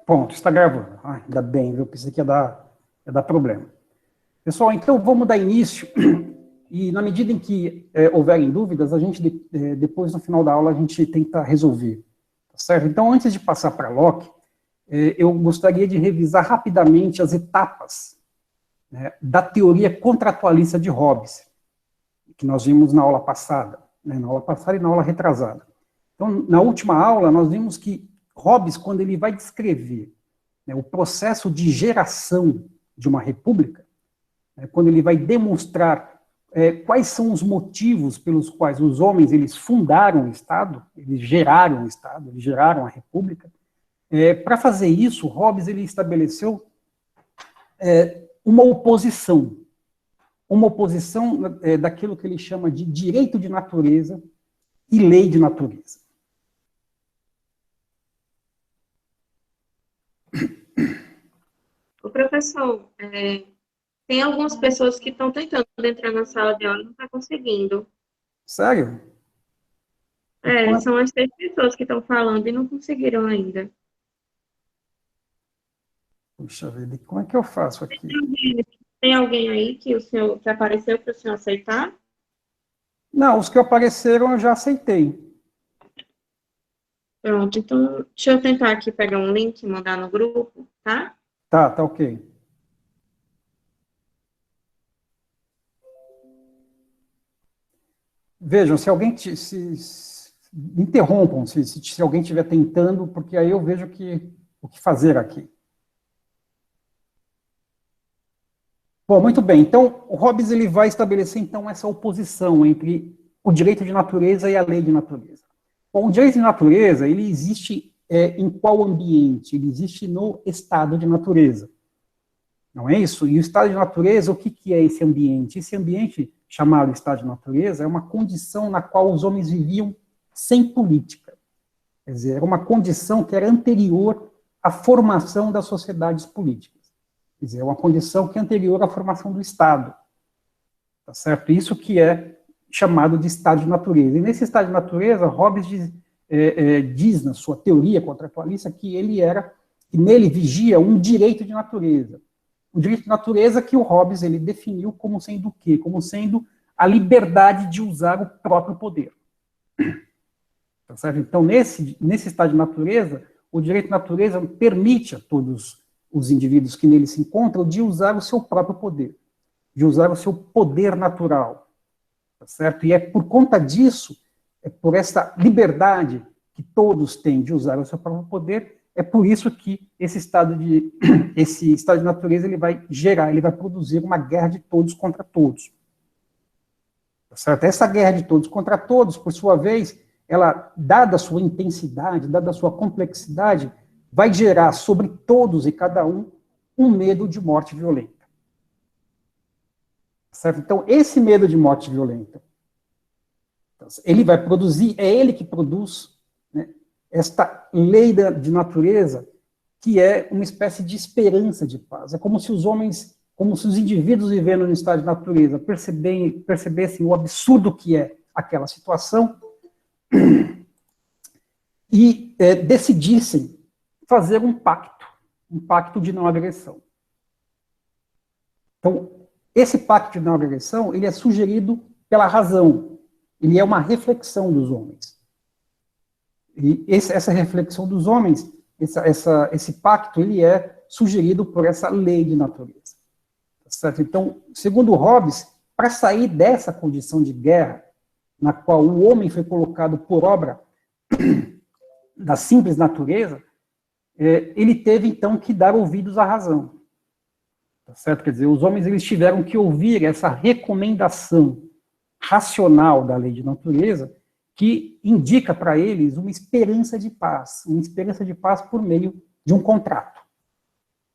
Pronto, está gravando. Ah, ainda bem, eu pensei que ia dar problema. Pessoal, então vamos dar início, e na medida em que houverem dúvidas, a gente, depois, no final da aula, a gente tenta resolver, tá certo? Então, antes de passar para Locke, eu gostaria de revisar rapidamente as etapas, né, da teoria contratualista de Hobbes, que nós vimos na aula passada, né, na aula passada e na aula retrasada. Então, na última aula, nós vimos que Hobbes, quando ele vai descrever, né, o processo de geração de uma república, né, quando ele vai demonstrar quais são os motivos pelos quais os homens eles fundaram o Estado, eles geraram o Estado, eles geraram a república, para fazer isso, Hobbes ele estabeleceu uma oposição daquilo que ele chama de direito de natureza e lei de natureza. O professor, tem algumas pessoas que estão tentando entrar na sala de aula e não estão conseguindo. Sério? São as 6 pessoas que estão falando e não conseguiram ainda. Puxa vida, como é que eu faço aqui? Tem alguém aí que apareceu para o senhor aceitar? Não, os que apareceram eu já aceitei. Pronto, então deixa eu tentar aqui pegar um link e mandar no grupo, tá? Tá ok. Vejam, se alguém interrompam, se alguém estiver tentando, porque aí eu vejo o que fazer aqui. Bom, muito bem. Então, o Hobbes ele vai estabelecer, então, essa oposição entre o direito de natureza e a lei de natureza. Bom, o direito de natureza, ele existe em qual ambiente? Ele existe no estado de natureza. Não é isso? E o estado de natureza, o que é esse ambiente? Esse ambiente, chamado estado de natureza, é uma condição na qual os homens viviam sem política. Quer dizer, era uma condição que era anterior à formação das sociedades políticas. Quer dizer, é uma condição que é anterior à formação do Estado. Tá certo? Isso que é chamado de estado de natureza. E nesse estado de natureza, Hobbes diz na sua teoria contratualista que nele vigia um direito de natureza. O direito de natureza que o Hobbes ele definiu como sendo o quê? Como sendo a liberdade de usar o próprio poder. Tá certo? Então, nesse estado de natureza, o direito de natureza permite a todos os indivíduos que nele se encontram de usar o seu próprio poder, de usar o seu poder natural. Tá certo? E é por conta disso, é por essa liberdade que todos têm de usar o seu próprio poder, é por isso que esse estado de natureza ele vai produzir uma guerra de todos contra todos. Tá certo? Essa guerra de todos contra todos, por sua vez, ela, dada a sua intensidade, dada a sua complexidade, vai gerar sobre todos e cada um medo de morte violenta. Certo? Então, esse medo de morte violenta, ele vai produzir, é ele que produz, né, esta lei de natureza, que é uma espécie de esperança de paz. É como se os indivíduos vivendo no estado de natureza percebessem o absurdo que é aquela situação e decidissem fazer um pacto de não agressão. Então, esse pacto de não agressão, ele é sugerido pela razão, ele é uma reflexão dos homens. E essa reflexão dos homens, esse pacto, ele é sugerido por essa lei de natureza. Certo? Então, segundo Hobbes, para sair dessa condição de guerra, na qual o homem foi colocado por obra da simples natureza, ele teve, então, que dar ouvidos à razão. Tá certo? Quer dizer, os homens eles tiveram que ouvir essa recomendação racional da lei de natureza, que indica para eles uma esperança de paz por meio de um contrato.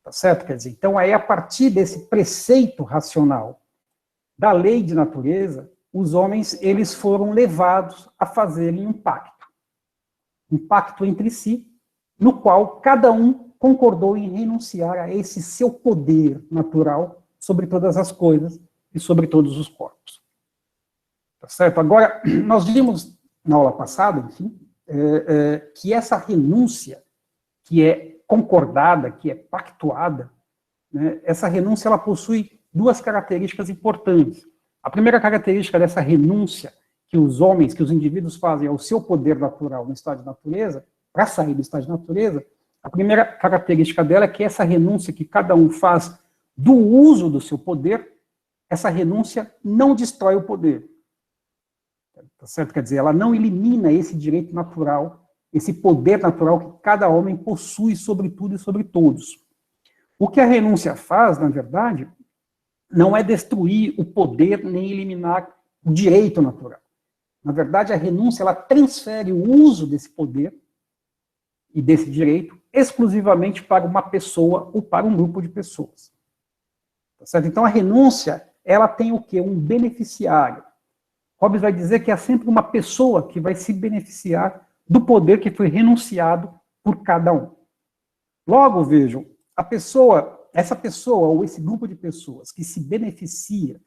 Tá certo? Quer dizer, então, aí, a partir desse preceito racional da lei de natureza, os homens eles foram levados a fazerem um pacto entre si, no qual cada um concordou em renunciar a esse seu poder natural sobre todas as coisas e sobre todos os corpos. Tá certo? Agora, nós vimos na aula passada, enfim, que essa renúncia, que é concordada, que é pactuada, né, essa renúncia ela possui duas características importantes. A primeira característica dessa renúncia que os homens, que os indivíduos fazem ao seu poder natural no estado de natureza, para sair do estado de natureza, a primeira característica dela é que essa renúncia que cada um faz do uso do seu poder, essa renúncia não destrói o poder. Tá certo? Quer dizer, ela não elimina esse direito natural, esse poder natural que cada homem possui sobre tudo e sobre todos. O que a renúncia faz, na verdade, não é destruir o poder nem eliminar o direito natural. Na verdade, a renúncia ela transfere o uso desse poder e desse direito exclusivamente para uma pessoa ou para um grupo de pessoas. Tá certo? Então, a renúncia, ela tem o quê? Um beneficiário. Hobbes vai dizer que é sempre uma pessoa que vai se beneficiar do poder que foi renunciado por cada um. Logo, vejam, essa pessoa ou esse grupo de pessoas que se beneficia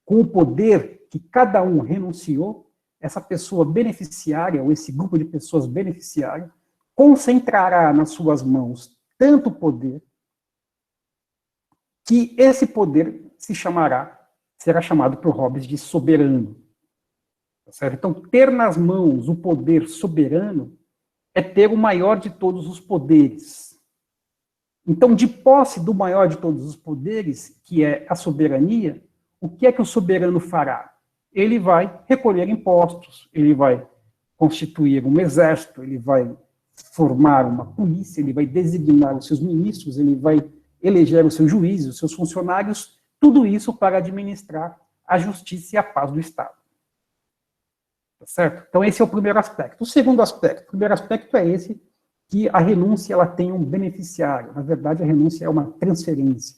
com o poder que cada um renunciou, essa pessoa beneficiária, ou esse grupo de pessoas beneficiárias, concentrará nas suas mãos tanto poder, que esse poder será chamado por Hobbes de soberano. Tá certo? Então, ter nas mãos o poder soberano é ter o maior de todos os poderes. Então, de posse do maior de todos os poderes, que é a soberania, o que é que o soberano fará? Ele vai recolher impostos, ele vai constituir um exército, ele vai formar uma polícia, ele vai designar os seus ministros, ele vai eleger os seus juízes, os seus funcionários, tudo isso para administrar a justiça e a paz do Estado. Tá certo? Então, esse é o primeiro aspecto. O primeiro aspecto é esse, que a renúncia ela tem um beneficiário. Na verdade, a renúncia é uma transferência.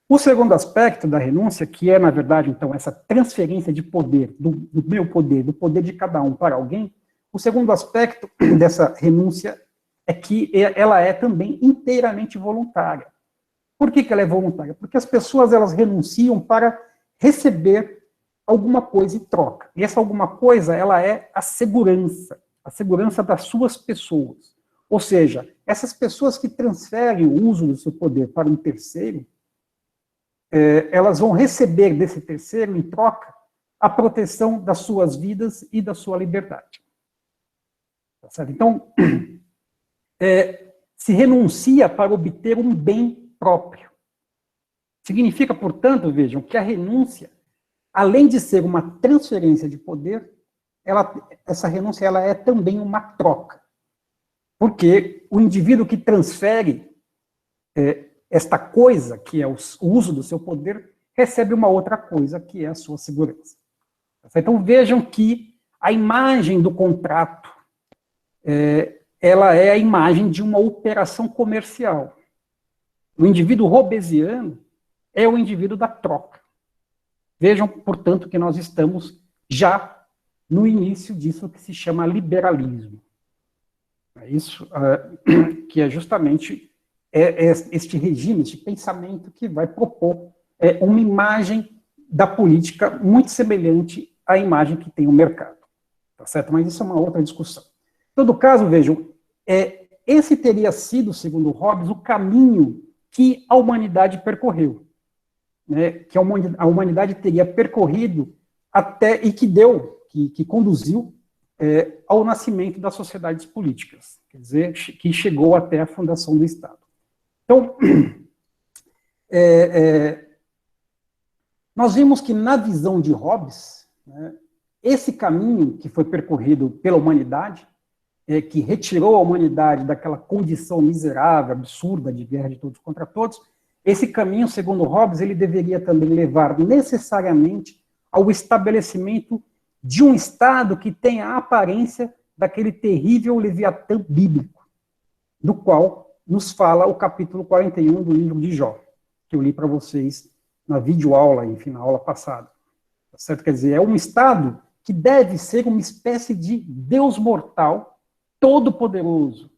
O segundo aspecto da renúncia, que é, na verdade, então, essa transferência de poder, do meu poder, do poder de cada um para alguém, o segundo aspecto dessa renúncia é que ela é também inteiramente voluntária. Por que ela é voluntária? Porque as pessoas elas renunciam para receber alguma coisa em troca. E essa alguma coisa, ela é a segurança das suas pessoas. Ou seja, essas pessoas que transferem o uso do seu poder para um terceiro, elas vão receber desse terceiro, em troca, a proteção das suas vidas e da sua liberdade. Tá certo? Então, se renuncia para obter um bem próprio. Significa, portanto, vejam, que a renúncia, além de ser uma transferência de poder, essa renúncia ela é também uma troca. Porque o indivíduo que transfere esta coisa, que é o uso do seu poder, recebe uma outra coisa, que é a sua segurança. Então, vejam que a imagem do contrato, ela é a imagem de uma operação comercial. O indivíduo hobbesiano é o indivíduo da troca. Vejam, portanto, que nós estamos já no início disso que se chama liberalismo. É isso que é justamente este regime, este pensamento que vai propor uma imagem da política muito semelhante à imagem que tem o mercado. Tá certo? Mas isso é uma outra discussão. Em todo caso, vejam, esse teria sido, segundo Hobbes, o caminho que a humanidade percorreu. Né, que a humanidade teria percorrido até, e que conduziu ao nascimento das sociedades políticas, quer dizer, que chegou até a fundação do Estado. Então, nós vimos que na visão de Hobbes, né, esse caminho que foi percorrido pela humanidade, que retirou a humanidade daquela condição miserável, absurda de guerra de todos contra todos, esse caminho, segundo Hobbes, ele deveria também levar necessariamente ao estabelecimento de um Estado que tenha a aparência daquele terrível Leviatã bíblico, do qual nos fala o capítulo 41 do livro de Jó, que eu li para vocês na videoaula, enfim, na aula passada. Tá certo? Quer dizer, é um Estado que deve ser uma espécie de Deus mortal, todo-poderoso,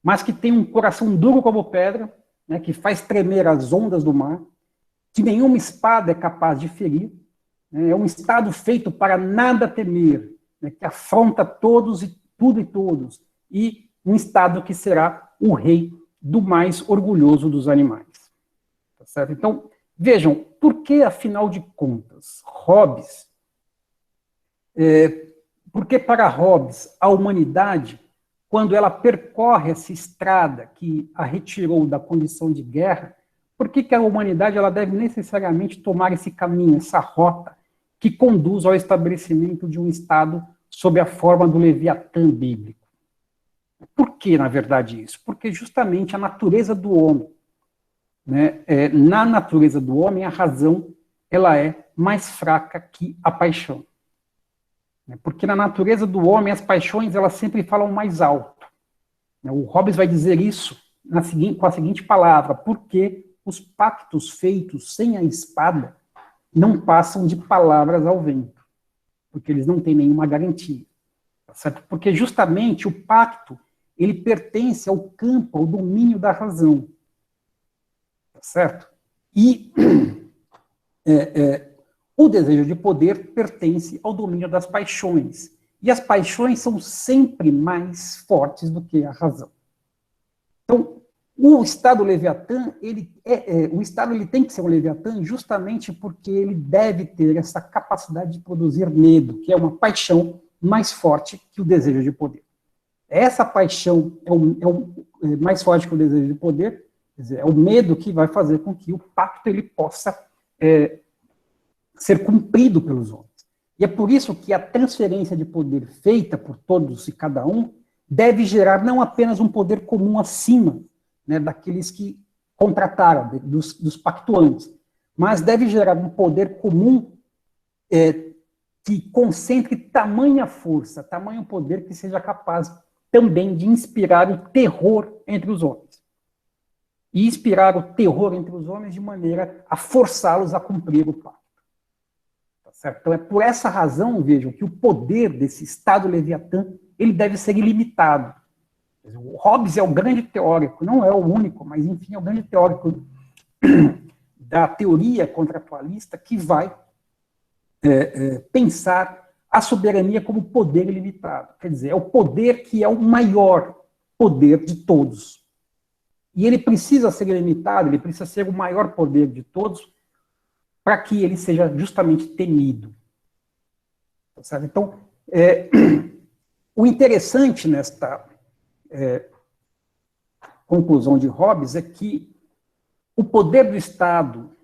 mas que tem um coração duro como pedra, né, que faz tremer as ondas do mar, que nenhuma espada é capaz de ferir, né, é um Estado feito para nada temer, né, que afronta todos e tudo e todos, e um Estado que será o rei do mais orgulhoso dos animais. Tá certo? Então, vejam, por que, afinal de contas, Hobbes, porque para Hobbes, a humanidade, quando ela percorre essa estrada que a retirou da condição de guerra, por que a humanidade ela deve necessariamente tomar esse caminho, essa rota, que conduz ao estabelecimento de um Estado sob a forma do Leviatã bíblico? Por que, na verdade, isso? Porque justamente a natureza do homem, né, na natureza do homem, a razão ela é mais fraca que a paixão. Porque na natureza do homem, as paixões elas sempre falam mais alto. O Hobbes vai dizer isso com a seguinte palavra: porque os pactos feitos sem a espada não passam de palavras ao vento, porque eles não têm nenhuma garantia. Tá certo? Porque justamente o pacto ele pertence ao campo, ao domínio da razão. Tá certo? E o desejo de poder pertence ao domínio das paixões. E as paixões são sempre mais fortes do que a razão. Então, o Estado Leviatã, o Estado ele tem que ser um Leviatã justamente porque ele deve ter essa capacidade de produzir medo, que é uma paixão mais forte que o desejo de poder. Essa paixão é mais forte que o desejo de poder, quer dizer, é o medo que vai fazer com que o pacto ele possa ser cumprido pelos homens. E é por isso que a transferência de poder feita por todos e cada um deve gerar não apenas um poder comum acima, né, daqueles que contrataram, dos pactuantes, mas deve gerar um poder comum que concentre tamanha força, tamanho poder que seja capaz também de inspirar o terror entre os homens. E inspirar o terror entre os homens de maneira a forçá-los a cumprir o pacto. Tá certo? Então é por essa razão, vejam, que o poder desse Estado Leviatã ele deve ser ilimitado. O Hobbes é o grande teórico, não é o único, mas enfim, é o grande teórico da teoria contratualista que vai pensar a soberania como poder ilimitado. Quer dizer, é o poder que é o maior poder de todos. E ele precisa ser ilimitado, ele precisa ser o maior poder de todos para que ele seja justamente temido. Sabe? Então, o interessante nesta conclusão de Hobbes é que o poder do Estado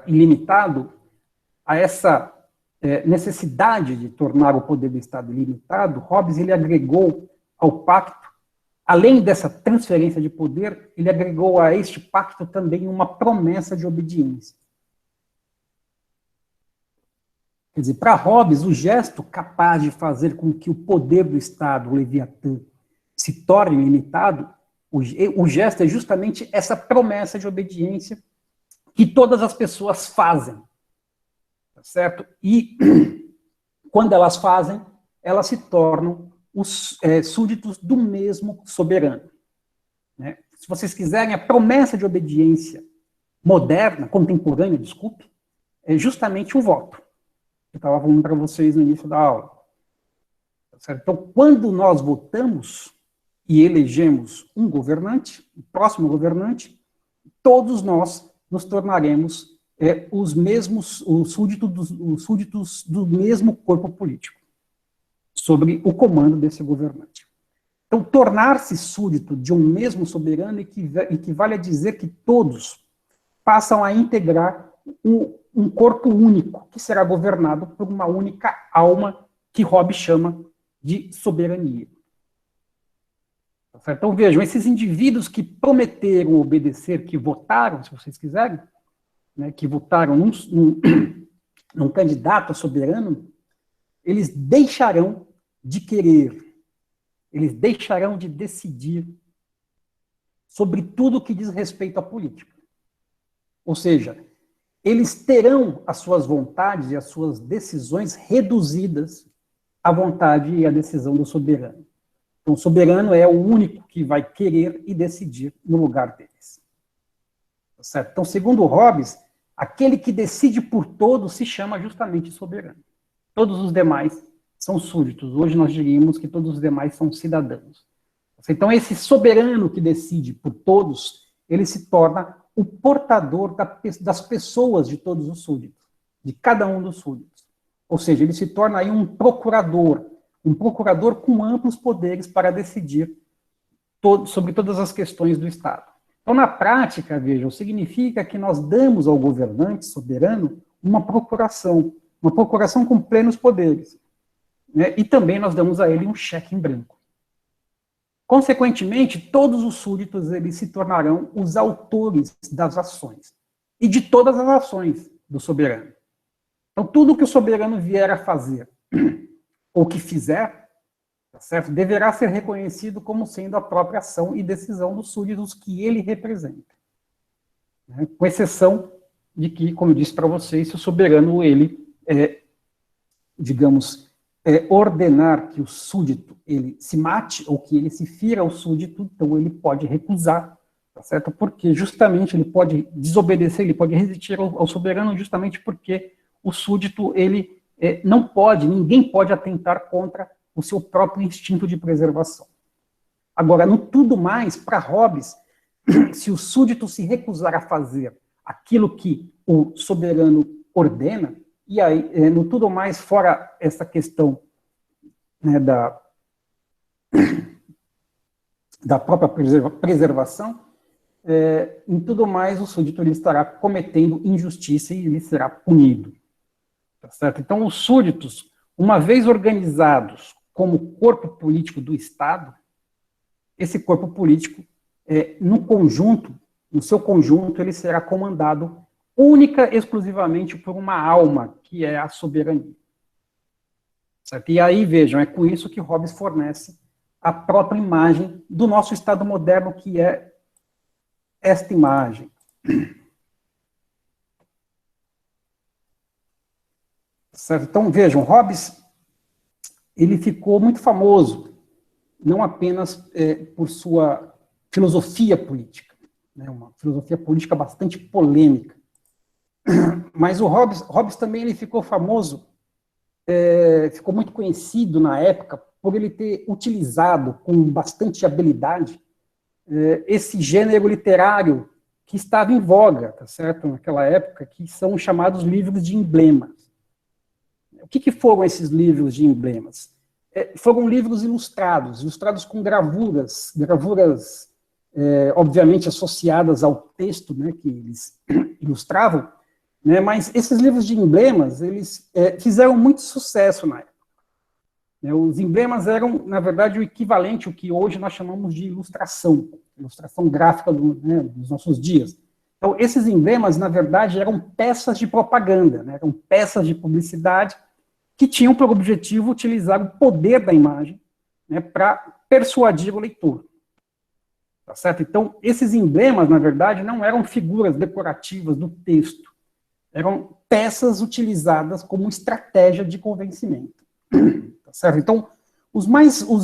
ilimitado, a essa necessidade de tornar o poder do Estado ilimitado, Hobbes ele agregou ao pacto, além dessa transferência de poder, ele agregou a este pacto também uma promessa de obediência. Quer dizer, para Hobbes, o gesto capaz de fazer com que o poder do Estado, o Leviatã, se torne limitado, o gesto é justamente essa promessa de obediência que todas as pessoas fazem. Tá certo? E quando elas fazem, elas se tornam os súditos do mesmo soberano. Né? Se vocês quiserem, a promessa de obediência moderna, contemporânea, desculpe, é justamente o voto. Eu estava falando para vocês no início da aula. Tá certo? Então, quando nós votamos e elegemos um governante, o próximo governante, todos nós nos tornaremos os súditos do mesmo corpo político, sobre o comando desse governante. Então, tornar-se súdito de um mesmo soberano equivale a dizer que todos passam a integrar um corpo único, que será governado por uma única alma, que Hobbes chama de soberania. Então, vejam, esses indivíduos que prometeram obedecer, que votaram, se vocês quiserem, né, que votaram num candidato a soberano, eles deixarão de querer, eles deixarão de decidir sobre tudo que diz respeito à política. Ou seja, eles terão as suas vontades e as suas decisões reduzidas à vontade e à decisão do soberano. Então, o soberano é o único que vai querer e decidir no lugar deles. Tá certo? Então, segundo Hobbes, aquele que decide por todos se chama justamente soberano. Todos os demais são súditos. Hoje nós diríamos que todos os demais são cidadãos. Então, esse soberano que decide por todos, ele se torna o portador das pessoas de todos os súditos, de cada um dos súditos. Ou seja, ele se torna aí um procurador com amplos poderes para decidir sobre todas as questões do Estado. Então, na prática, vejam, significa que nós damos ao governante soberano uma procuração com plenos poderes, né? E também nós damos a ele um cheque em branco. Consequentemente, todos os súditos eles se tornarão os autores das ações, e de todas as ações do soberano. Então, tudo que o soberano vier a fazer, ou que fizer, tá certo, deverá ser reconhecido como sendo a própria ação e decisão dos súditos que ele representa. Né? Com exceção de que, como eu disse para vocês, se o soberano, ele, digamos, ordenar que o súdito ele se mate ou que ele se fira ao súdito, então ele pode recusar, tá certo? Porque justamente ele pode desobedecer, ele pode resistir ao soberano justamente porque o súdito ele não pode, ninguém pode atentar contra o seu próprio instinto de preservação. Agora, no tudo mais, para Hobbes, se o súdito se recusar a fazer aquilo que o soberano ordena, e aí, no tudo mais, fora essa questão, né, da própria preservação, em tudo mais, o súdito ele estará cometendo injustiça e ele será punido. Tá certo? Então, os súditos, uma vez organizados como corpo político do Estado, esse corpo político, no seu conjunto, ele será comandado única e exclusivamente por uma alma, que é a soberania. Certo? E aí, vejam, é com isso que Hobbes fornece a própria imagem do nosso Estado moderno, que é esta imagem. Certo? Então, vejam, Hobbes, ele ficou muito famoso, não apenas por sua filosofia política, né, uma filosofia política bastante polêmica, mas o Hobbes também ele ficou famoso, ficou muito conhecido na época por ele ter utilizado com bastante habilidade esse gênero literário que estava em voga, tá certo? Naquela época, que são os chamados livros de emblemas. O que foram esses livros de emblemas? Foram livros ilustrados com gravuras, obviamente associadas ao texto, né, que eles ilustravam, né, mas esses livros de emblemas, eles fizeram muito sucesso na época. Os emblemas eram, na verdade, o equivalente ao que hoje nós chamamos de ilustração gráfica dos nossos dias. Então, esses emblemas, na verdade, eram peças de propaganda, né, eram peças de publicidade que tinham por objetivo utilizar o poder da imagem, né, para persuadir o leitor. Tá certo? Então, esses emblemas, na verdade, não eram figuras decorativas do texto, eram peças utilizadas como estratégia de convencimento. Tá certo? Então, os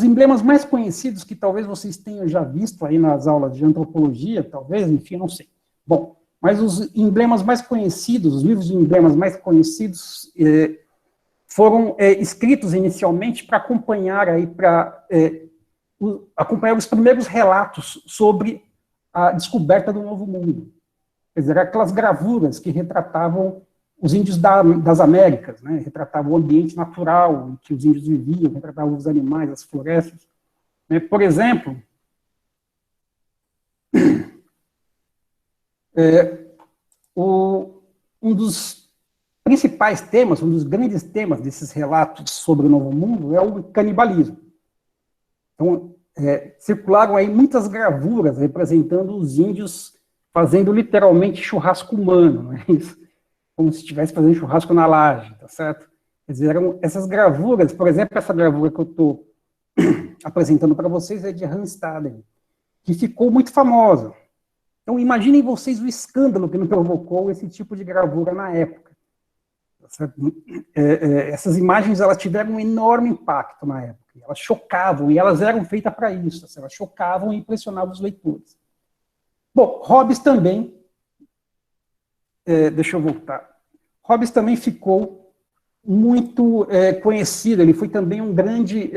emblemas mais conhecidos, que talvez vocês tenham já visto aí nas aulas de antropologia, talvez, enfim, não sei. Bom, mas os emblemas mais conhecidos, os livros de emblemas mais conhecidos, foram escritos inicialmente para acompanhar os primeiros relatos sobre a descoberta do Novo Mundo. Quer dizer, aquelas gravuras que retratavam os índios das Américas, né? Retratavam o ambiente natural em que os índios viviam, retratavam os animais, as florestas. Por exemplo, um dos principais temas, um dos grandes temas desses relatos sobre o Novo Mundo é o canibalismo. Então, circularam aí muitas gravuras representando os índios fazendo literalmente churrasco humano, não é isso? Como se estivesse fazendo churrasco na laje, tá certo? Quer dizer, eram essas gravuras, por exemplo, essa gravura que eu estou apresentando para vocês é de Hans Staden, que ficou muito famosa. Então, imaginem vocês o escândalo que não provocou esse tipo de gravura na época. Essas imagens elas tiveram um enorme impacto na época, elas chocavam, e elas eram feitas para isso, elas chocavam e impressionavam os leitores. Bom, Hobbes também, deixa eu voltar, Hobbes também ficou muito conhecido, ele foi também um grande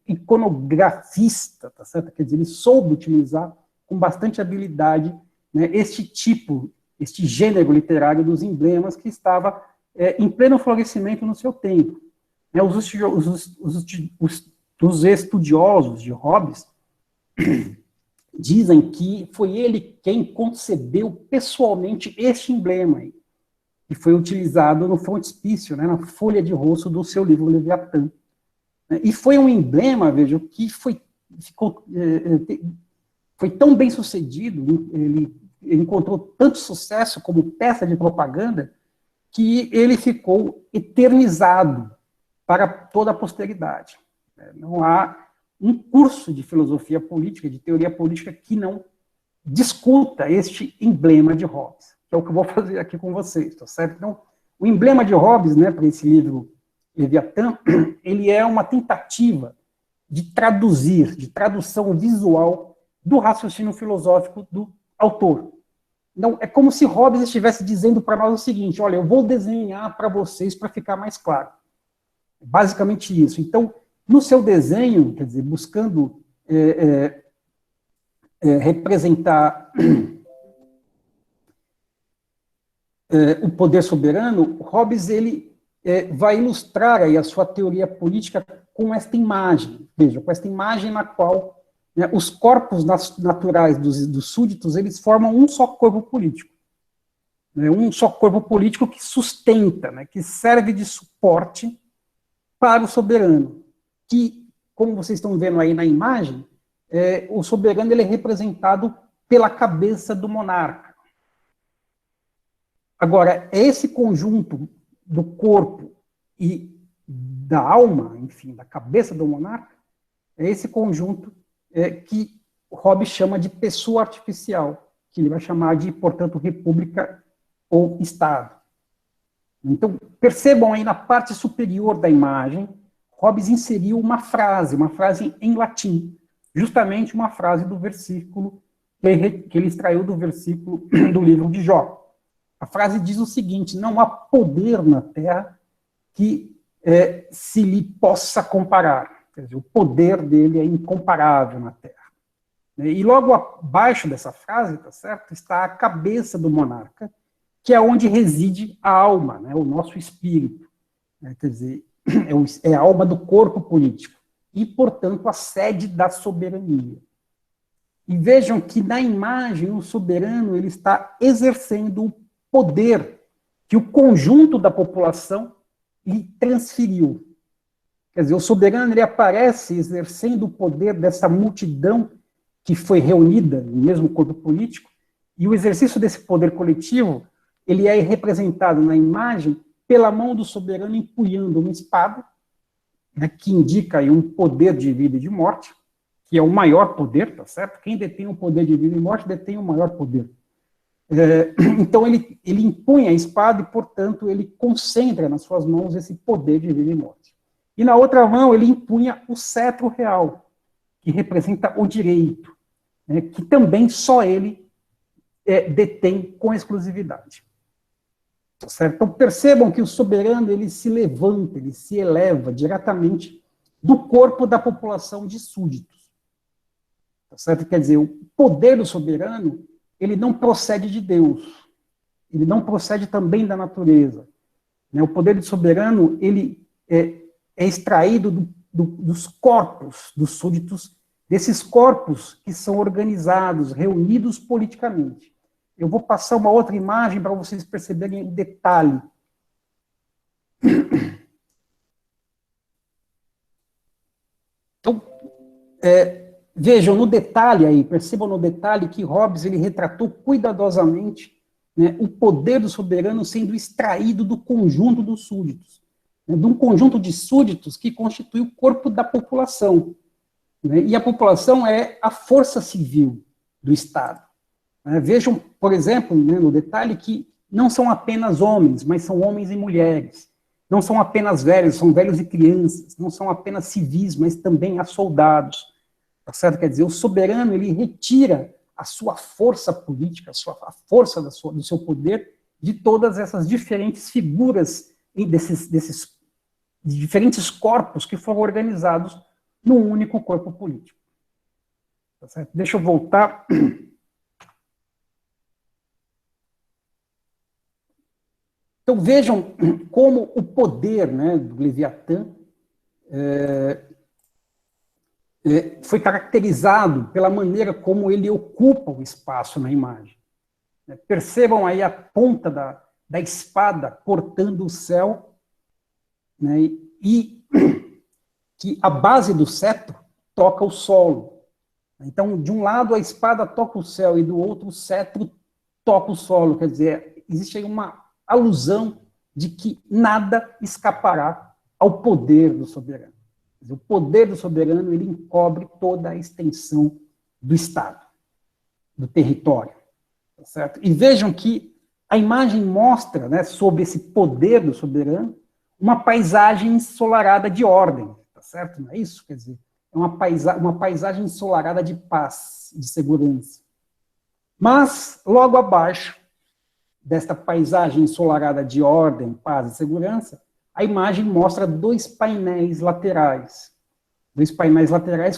iconografista, tá certo? Quer dizer, ele soube utilizar com bastante habilidade, né, este gênero literário dos emblemas que estava em pleno florescimento no seu tempo. Né, os estudiosos de Hobbes dizem que foi ele quem concebeu pessoalmente este emblema aí, que foi utilizado no frontispício, né, na folha de rosto do seu livro Leviatã. E foi um emblema, veja, que foi tão bem sucedido, ele encontrou tanto sucesso como peça de propaganda, que ele ficou eternizado para toda a posteridade. Não há um curso de filosofia política, de teoria política, que não discuta este emblema de Hobbes, que é o que eu vou fazer aqui com vocês, tá certo? Então, o emblema de Hobbes, né, para esse livro Leviatã, ele é uma tentativa de traduzir, de tradução visual do raciocínio filosófico do autor. Então, é como se Hobbes estivesse dizendo para nós o seguinte: olha, eu vou desenhar para vocês para ficar mais claro. Basicamente isso. Então, no seu desenho, quer dizer, buscando representar o poder soberano, Hobbes ele vai ilustrar aí a sua teoria política com esta imagem. Veja, com esta imagem na qual, né, os corpos naturais dos súditos, eles formam um só corpo político. Né, um só corpo político que sustenta, né, que serve de suporte para o soberano. Que, como vocês estão vendo aí na imagem, o soberano ele é representado pela cabeça do monarca. Agora, esse conjunto do corpo e da alma, enfim, da cabeça do monarca, é esse conjunto que Hobbes chama de pessoa artificial, que ele vai chamar de, portanto, república ou Estado. Então, percebam aí na parte superior da imagem, Hobbes inseriu uma frase em latim, justamente uma frase do versículo que ele extraiu do versículo do livro de Jó. A frase diz o seguinte: não há poder na terra que se lhe possa comparar. Quer dizer, o poder dele é incomparável na terra. E logo abaixo dessa frase, tá certo, está a cabeça do monarca, que é onde reside a alma, né, o nosso espírito. Quer dizer, é a alma do corpo político. E, portanto, a sede da soberania. E vejam que na imagem o soberano ele está exercendo o poder que o conjunto da população lhe transferiu. Quer dizer, o soberano ele aparece exercendo o poder dessa multidão que foi reunida no mesmo corpo político, e o exercício desse poder coletivo ele é representado na imagem pela mão do soberano empunhando uma espada, né, que indica aí um poder de vida e de morte, que é o maior poder, tá certo? Quem detém o poder de vida e morte detém o maior poder. Então ele impõe a espada e, portanto, ele concentra nas suas mãos esse poder de vida e morte. E na outra mão ele impunha o cetro real, que representa o direito, né, que também só ele detém com exclusividade. Tá certo? Então percebam que o soberano ele se levanta, ele se eleva diretamente do corpo da população de súditos. Tá certo? Quer dizer, o poder do soberano ele não procede de Deus, ele não procede também da natureza. Né? O poder do soberano ele é extraído dos corpos dos súditos, desses corpos que são organizados, reunidos politicamente. Eu vou passar uma outra imagem para vocês perceberem o detalhe. Então, vejam no detalhe aí, percebam no detalhe que Hobbes ele retratou cuidadosamente, né, o poder do soberano sendo extraído do conjunto dos súditos, né, de um conjunto de súditos que constitui o corpo da população. Né, e a população é a força civil do Estado. Vejam, por exemplo, né, no detalhe que não são apenas homens, mas são homens e mulheres. Não são apenas velhos, são velhos e crianças. Não são apenas civis, mas também há soldados. Tá certo? Quer dizer, o soberano ele retira a sua força política, a força do seu poder de todas essas diferentes figuras, desses diferentes corpos que foram organizados num único corpo político. Tá certo? Deixa eu voltar. Então, vejam como o poder, né, do Leviatã foi caracterizado pela maneira como ele ocupa o espaço na imagem. Percebam aí a ponta da espada cortando o céu, né, e que a base do cetro toca o solo. Então, de um lado a espada toca o céu e do outro o cetro toca o solo. Quer dizer, existe aí uma alusão de que nada escapará ao poder do soberano. O poder do soberano, ele encobre toda a extensão do Estado, do território. Tá certo? E vejam que a imagem mostra, né, sobre esse poder do soberano, uma paisagem ensolarada de ordem. Tá certo? Não é isso? Quer dizer, é uma paisagem ensolarada de paz, de segurança. Mas, logo abaixo desta paisagem ensolarada de ordem, paz e segurança, a imagem mostra dois painéis laterais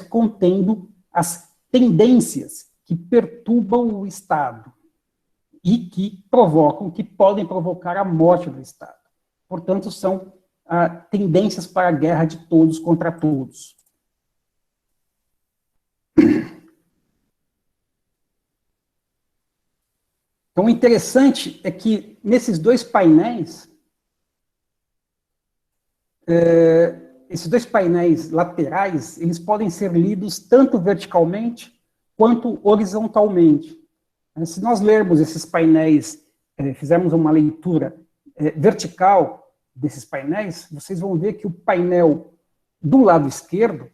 contendo as tendências que perturbam o Estado e que podem provocar a morte do Estado. Portanto, são tendências para a guerra de todos contra todos. Então, o interessante é que nesses dois painéis, esses dois painéis laterais, eles podem ser lidos tanto verticalmente quanto horizontalmente. Se nós lermos esses painéis, fizermos uma leitura vertical desses painéis, vocês vão ver que o painel do lado esquerdo,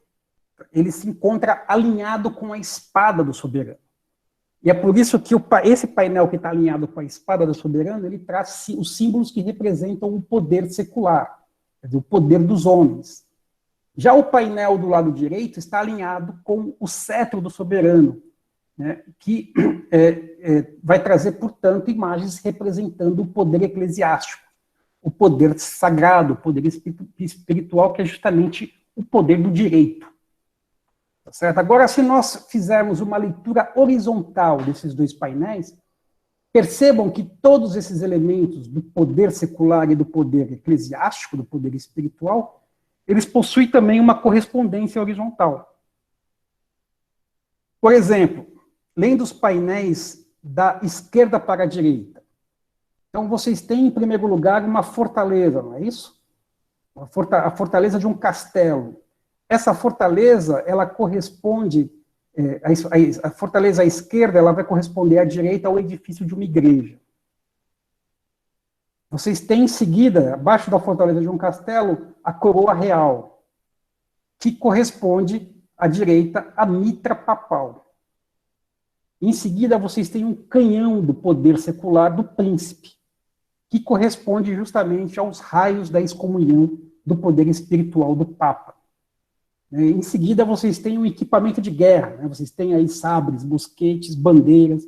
ele se encontra alinhado com a espada do soberano. E é por isso que esse painel que está alinhado com a espada do soberano, ele traz os símbolos que representam o poder secular, quer dizer, o poder dos homens. Já o painel do lado direito está alinhado com o cetro do soberano, né, que vai trazer, portanto, imagens representando o poder eclesiástico, o poder sagrado, o poder espiritual, que é justamente o poder do direito. Tá certo? Agora, se nós fizermos uma leitura horizontal desses dois painéis, percebam que todos esses elementos do poder secular e do poder eclesiástico, do poder espiritual, eles possuem também uma correspondência horizontal. Por exemplo, lendo os painéis da esquerda para a direita. Então, vocês têm, em primeiro lugar, uma fortaleza, não é isso? A fortaleza de um castelo. Essa fortaleza, ela corresponde, a fortaleza à esquerda, ela vai corresponder à direita ao edifício de uma igreja. Vocês têm, em seguida, abaixo da fortaleza de um castelo, a coroa real, que corresponde à direita à mitra papal. Em seguida, vocês têm um canhão do poder secular do príncipe, que corresponde justamente aos raios da excomunhão do poder espiritual do Papa. Em seguida, vocês têm um equipamento de guerra, né? Vocês têm aí sabres, mosquetes, bandeiras,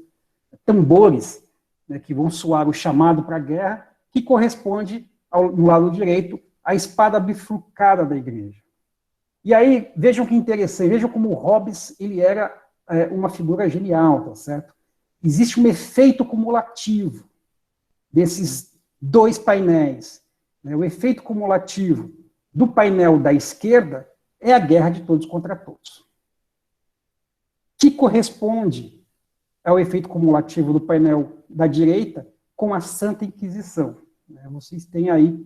tambores, né, que vão soar o chamado para a guerra, que corresponde, no lado direito, à espada bifurcada da igreja. E aí, vejam que interessante, vejam como o Hobbes, ele era uma figura genial, tá certo? Existe um efeito cumulativo desses dois painéis. Né? O efeito cumulativo do painel da esquerda é a guerra de todos contra todos, que corresponde ao efeito cumulativo do painel da direita com a Santa Inquisição. Vocês têm aí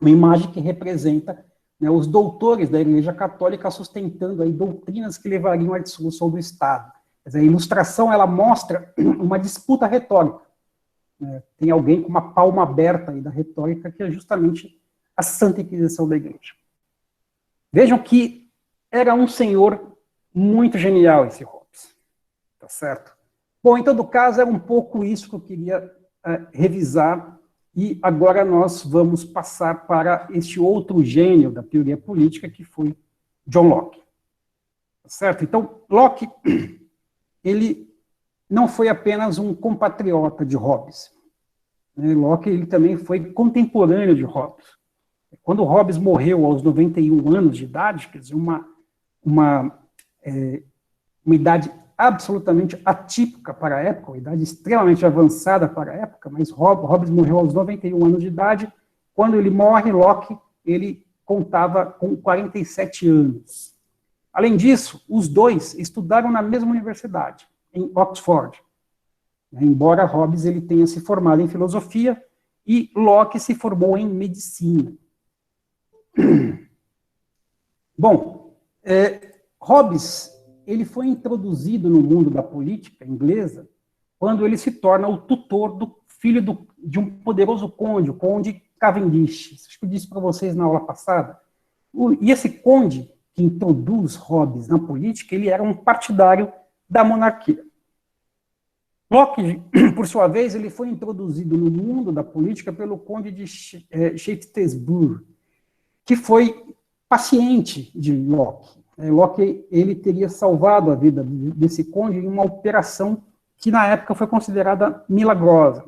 uma imagem que representa, né, os doutores da Igreja Católica sustentando aí doutrinas que levariam à dissolução do Estado. Quer dizer, a ilustração, ela mostra uma disputa retórica. Tem alguém com uma palma aberta aí da retórica, que é justamente a Santa Inquisição da Igreja. Vejam que era um senhor muito genial, esse Hobbes. Tá certo? Bom, em todo caso, é um pouco isso que eu queria revisar, e agora nós vamos passar para este outro gênio da teoria política, que foi John Locke. Tá certo? Então, Locke, ele não foi apenas um compatriota de Hobbes. Locke, ele também foi contemporâneo de Hobbes. Quando Hobbes morreu aos 91 anos de idade, quer dizer, uma uma idade absolutamente atípica para a época, uma idade extremamente avançada para a época, mas Hobbes morreu aos 91 anos de idade. Quando ele morre, Locke, ele contava com 47 anos. Além disso, os dois estudaram na mesma universidade, em Oxford, embora Hobbes ele tenha se formado em filosofia e Locke se formou em medicina. Bom, Hobbes ele foi introduzido no mundo da política inglesa quando ele se torna o tutor do filho de um poderoso conde, o conde Cavendish. Acho que eu disse para vocês na aula passada. E esse conde que introduz Hobbes na política, ele era um partidário da monarquia. Locke, por sua vez, ele foi introduzido no mundo da política pelo conde de Shaftesbury, que foi paciente de Locke. Locke ele teria salvado a vida desse conde em uma operação que na época foi considerada milagrosa.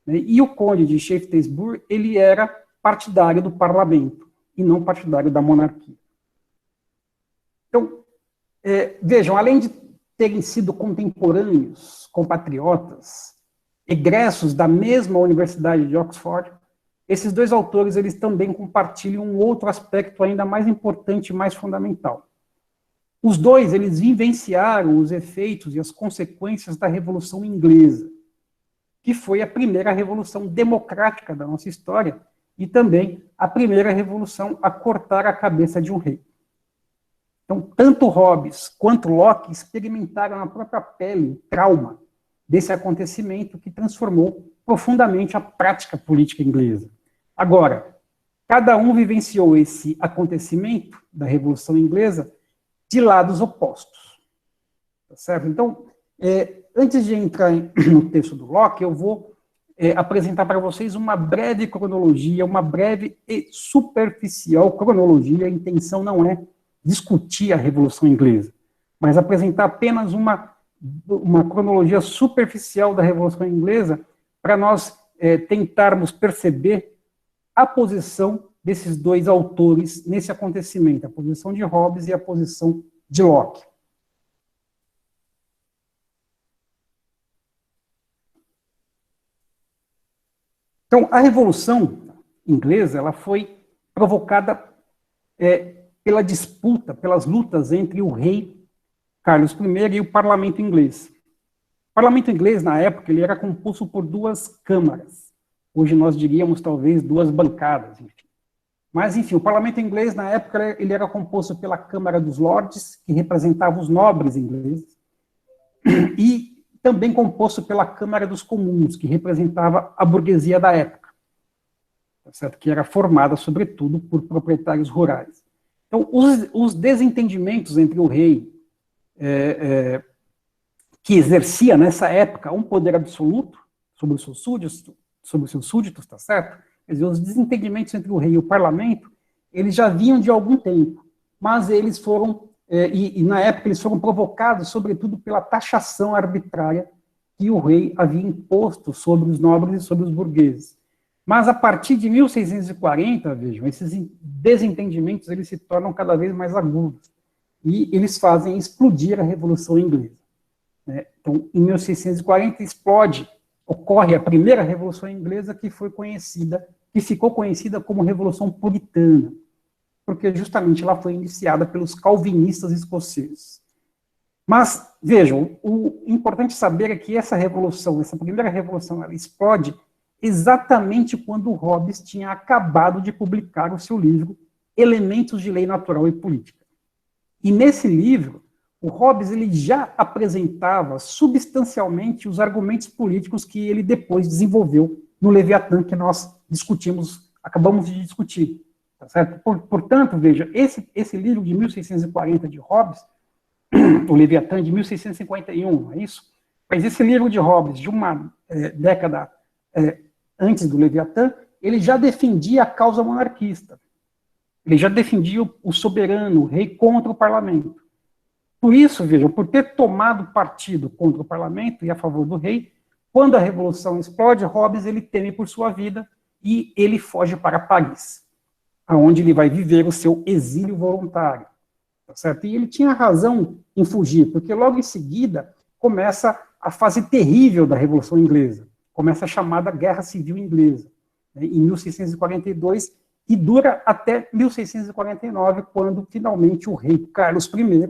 E o conde de Shaftesbury ele era partidário do parlamento e não partidário da monarquia. Então, vejam, além de terem sido contemporâneos, compatriotas, egressos da mesma Universidade de Oxford, esses dois autores eles também compartilham um outro aspecto ainda mais importante e mais fundamental. Os dois eles vivenciaram os efeitos e as consequências da Revolução Inglesa, que foi a primeira revolução democrática da nossa história e também a primeira revolução a cortar a cabeça de um rei. Então, tanto Hobbes quanto Locke experimentaram na própria pele o trauma desse acontecimento que transformou profundamente a prática política inglesa. Agora, cada um vivenciou esse acontecimento da Revolução Inglesa de lados opostos. Tá certo? Então, antes de entrar no texto do Locke, eu vou apresentar para vocês uma breve cronologia, uma breve e superficial cronologia. A intenção não é discutir a Revolução Inglesa, mas apresentar apenas uma cronologia superficial da Revolução Inglesa para nós tentarmos perceber a posição desses dois autores nesse acontecimento, a posição de Hobbes e a posição de Locke. Então, a Revolução Inglesa ela foi provocada pela disputa, pelas lutas entre o rei Carlos I e o parlamento inglês. O parlamento inglês, na época, ele era composto por duas câmaras. Hoje nós diríamos, talvez, duas bancadas, enfim. Mas, enfim, o parlamento inglês, na época, ele era composto pela Câmara dos Lordes, que representava os nobres ingleses, e também composto pela Câmara dos Comuns, que representava a burguesia da época, certo? Que era formada, sobretudo, por proprietários rurais. Então, os desentendimentos entre o rei, que exercia, nessa época, um poder absoluto sobre os seus súditos, tá certo? Quer dizer, os desentendimentos entre o rei e o parlamento, eles já vinham de algum tempo, mas eles foram, na época, eles foram provocados, sobretudo, pela taxação arbitrária que o rei havia imposto sobre os nobres e sobre os burgueses. Mas, a partir de 1640, vejam, esses desentendimentos, eles se tornam cada vez mais agudos, e eles fazem explodir a Revolução Inglesa. Então, em 1640, ocorre a primeira Revolução Inglesa que ficou conhecida como Revolução Puritana, porque justamente ela foi iniciada pelos calvinistas escoceses. Mas, vejam, o importante saber é que essa primeira revolução, ela explode exatamente quando Hobbes tinha acabado de publicar o seu livro Elementos de Lei Natural e Política. E nesse livro, o Hobbes ele já apresentava substancialmente os argumentos políticos que ele depois desenvolveu no Leviatã, que nós acabamos de discutir. Tá certo? Portanto, veja, esse livro de 1640 de Hobbes, o Leviatã de 1651, não é isso? Mas esse livro de Hobbes, de uma década antes do Leviatã, ele já defendia a causa monarquista. Ele já defendia o soberano, o rei, contra o parlamento. Por isso, vejam, por ter tomado partido contra o parlamento e a favor do rei, quando a Revolução explode, Hobbes ele teme por sua vida e ele foge para Paris, onde ele vai viver o seu exílio voluntário. tá certo? E ele tinha razão em fugir, porque logo em seguida começa a fase terrível da Revolução Inglesa, começa a chamada Guerra Civil Inglesa, né, em 1642, e dura até 1649, quando finalmente o rei Carlos I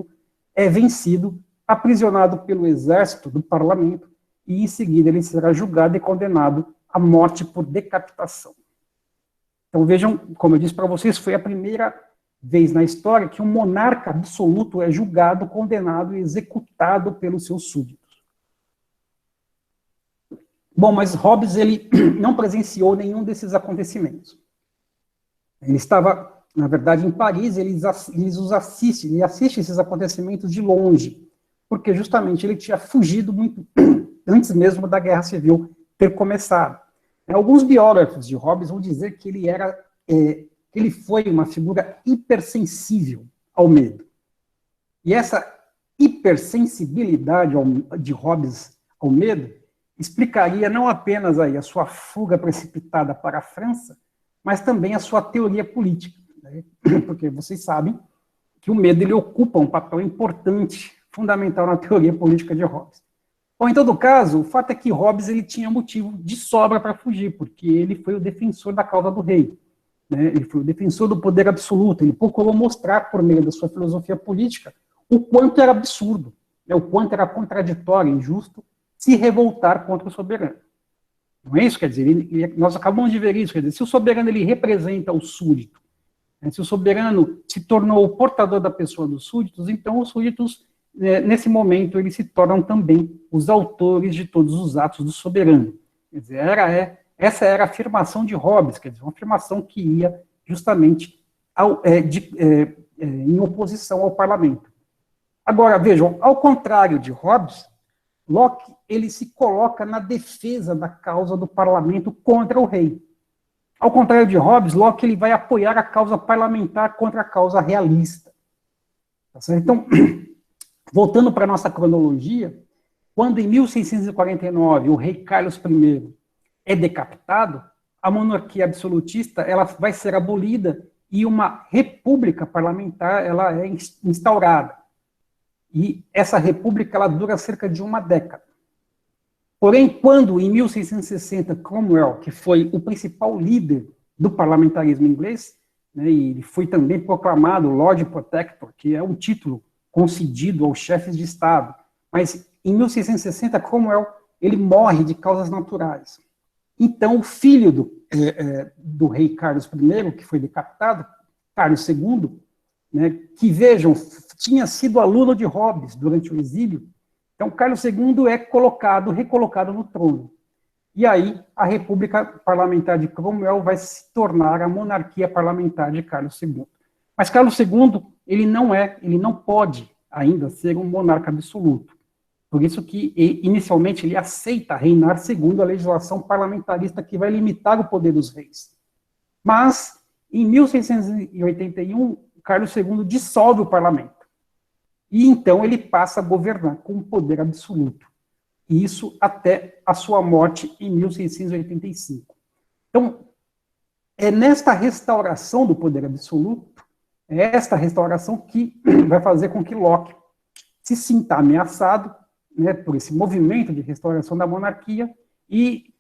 é vencido, aprisionado pelo exército do parlamento, e em seguida ele será julgado e condenado à morte por decapitação. Então vejam, como eu disse para vocês, foi a primeira vez na história que um monarca absoluto é julgado, condenado e executado pelos seus súditos. Bom, mas Hobbes ele não presenciou nenhum desses acontecimentos. Ele estava, na verdade, em Paris, ele assiste esses acontecimentos de longe, porque justamente ele tinha fugido muito antes mesmo da Guerra Civil ter começado. Alguns biógrafos de Hobbes vão dizer que ele foi uma figura hipersensível ao medo. E essa hipersensibilidade de Hobbes ao medo explicaria não apenas aí a sua fuga precipitada para a França, mas também a sua teoria política, né? Porque vocês sabem que o medo ele ocupa um papel importante, fundamental na teoria política de Hobbes. Bom, em todo caso, o fato é que Hobbes ele tinha motivo de sobra para fugir, porque ele foi o defensor da causa do rei, né? Ele foi o defensor do poder absoluto, ele procurou mostrar, por meio da sua filosofia política, o quanto era absurdo, né? O quanto era contraditório, injusto, se revoltar contra o soberano. Não é isso? Quer dizer, nós acabamos de ver isso, quer dizer, se o soberano ele representa o súdito, né, se o soberano se tornou o portador da pessoa dos súditos, então os súditos, nesse momento, eles se tornam também os autores de todos os atos do soberano. Quer dizer, essa era a afirmação de Hobbes, quer dizer, uma afirmação que ia justamente em oposição ao parlamento. Agora, vejam, ao contrário de Hobbes, Locke ele se coloca na defesa da causa do parlamento contra o rei. Ao contrário de Hobbes, Locke ele vai apoiar a causa parlamentar contra a causa realista. Tá certo? Então, voltando para a nossa cronologia, quando em 1649 o rei Carlos I é decapitado, a monarquia absolutista ela vai ser abolida e uma república parlamentar ela é instaurada. E essa república ela dura cerca de uma década. Porém, quando em 1660 Cromwell, que foi o principal líder do parlamentarismo inglês, né, e ele foi também proclamado Lord Protector, que é um título concedido aos chefes de Estado, mas em 1660 Cromwell ele morre de causas naturais. Então, o filho do rei Carlos I, que foi decapitado, Carlos II, né, que, vejam, tinha sido aluno de Hobbes durante o exílio, então Carlos II é recolocado no trono. E aí a República Parlamentar de Cromwell vai se tornar a monarquia parlamentar de Carlos II. Mas Carlos II, ele não pode ainda ser um monarca absoluto. Por isso que, inicialmente, ele aceita reinar segundo a legislação parlamentarista que vai limitar o poder dos reis. Mas, em 1681, Carlos II dissolve o parlamento. E então ele passa a governar com o poder absoluto. E isso até a sua morte em 1685. Então, é nesta restauração do poder absoluto, é esta restauração que vai fazer com que Locke se sinta ameaçado, né, por esse movimento de restauração da monarquia e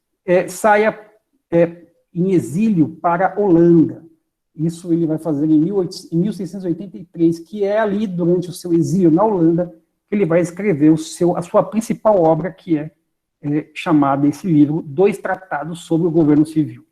saia em exílio para a Holanda. Isso ele vai fazer em 1683, que é ali, durante o seu exílio na Holanda, que ele vai escrever a sua principal obra, que é chamada, esse livro, Dois Tratados sobre o Governo Civil.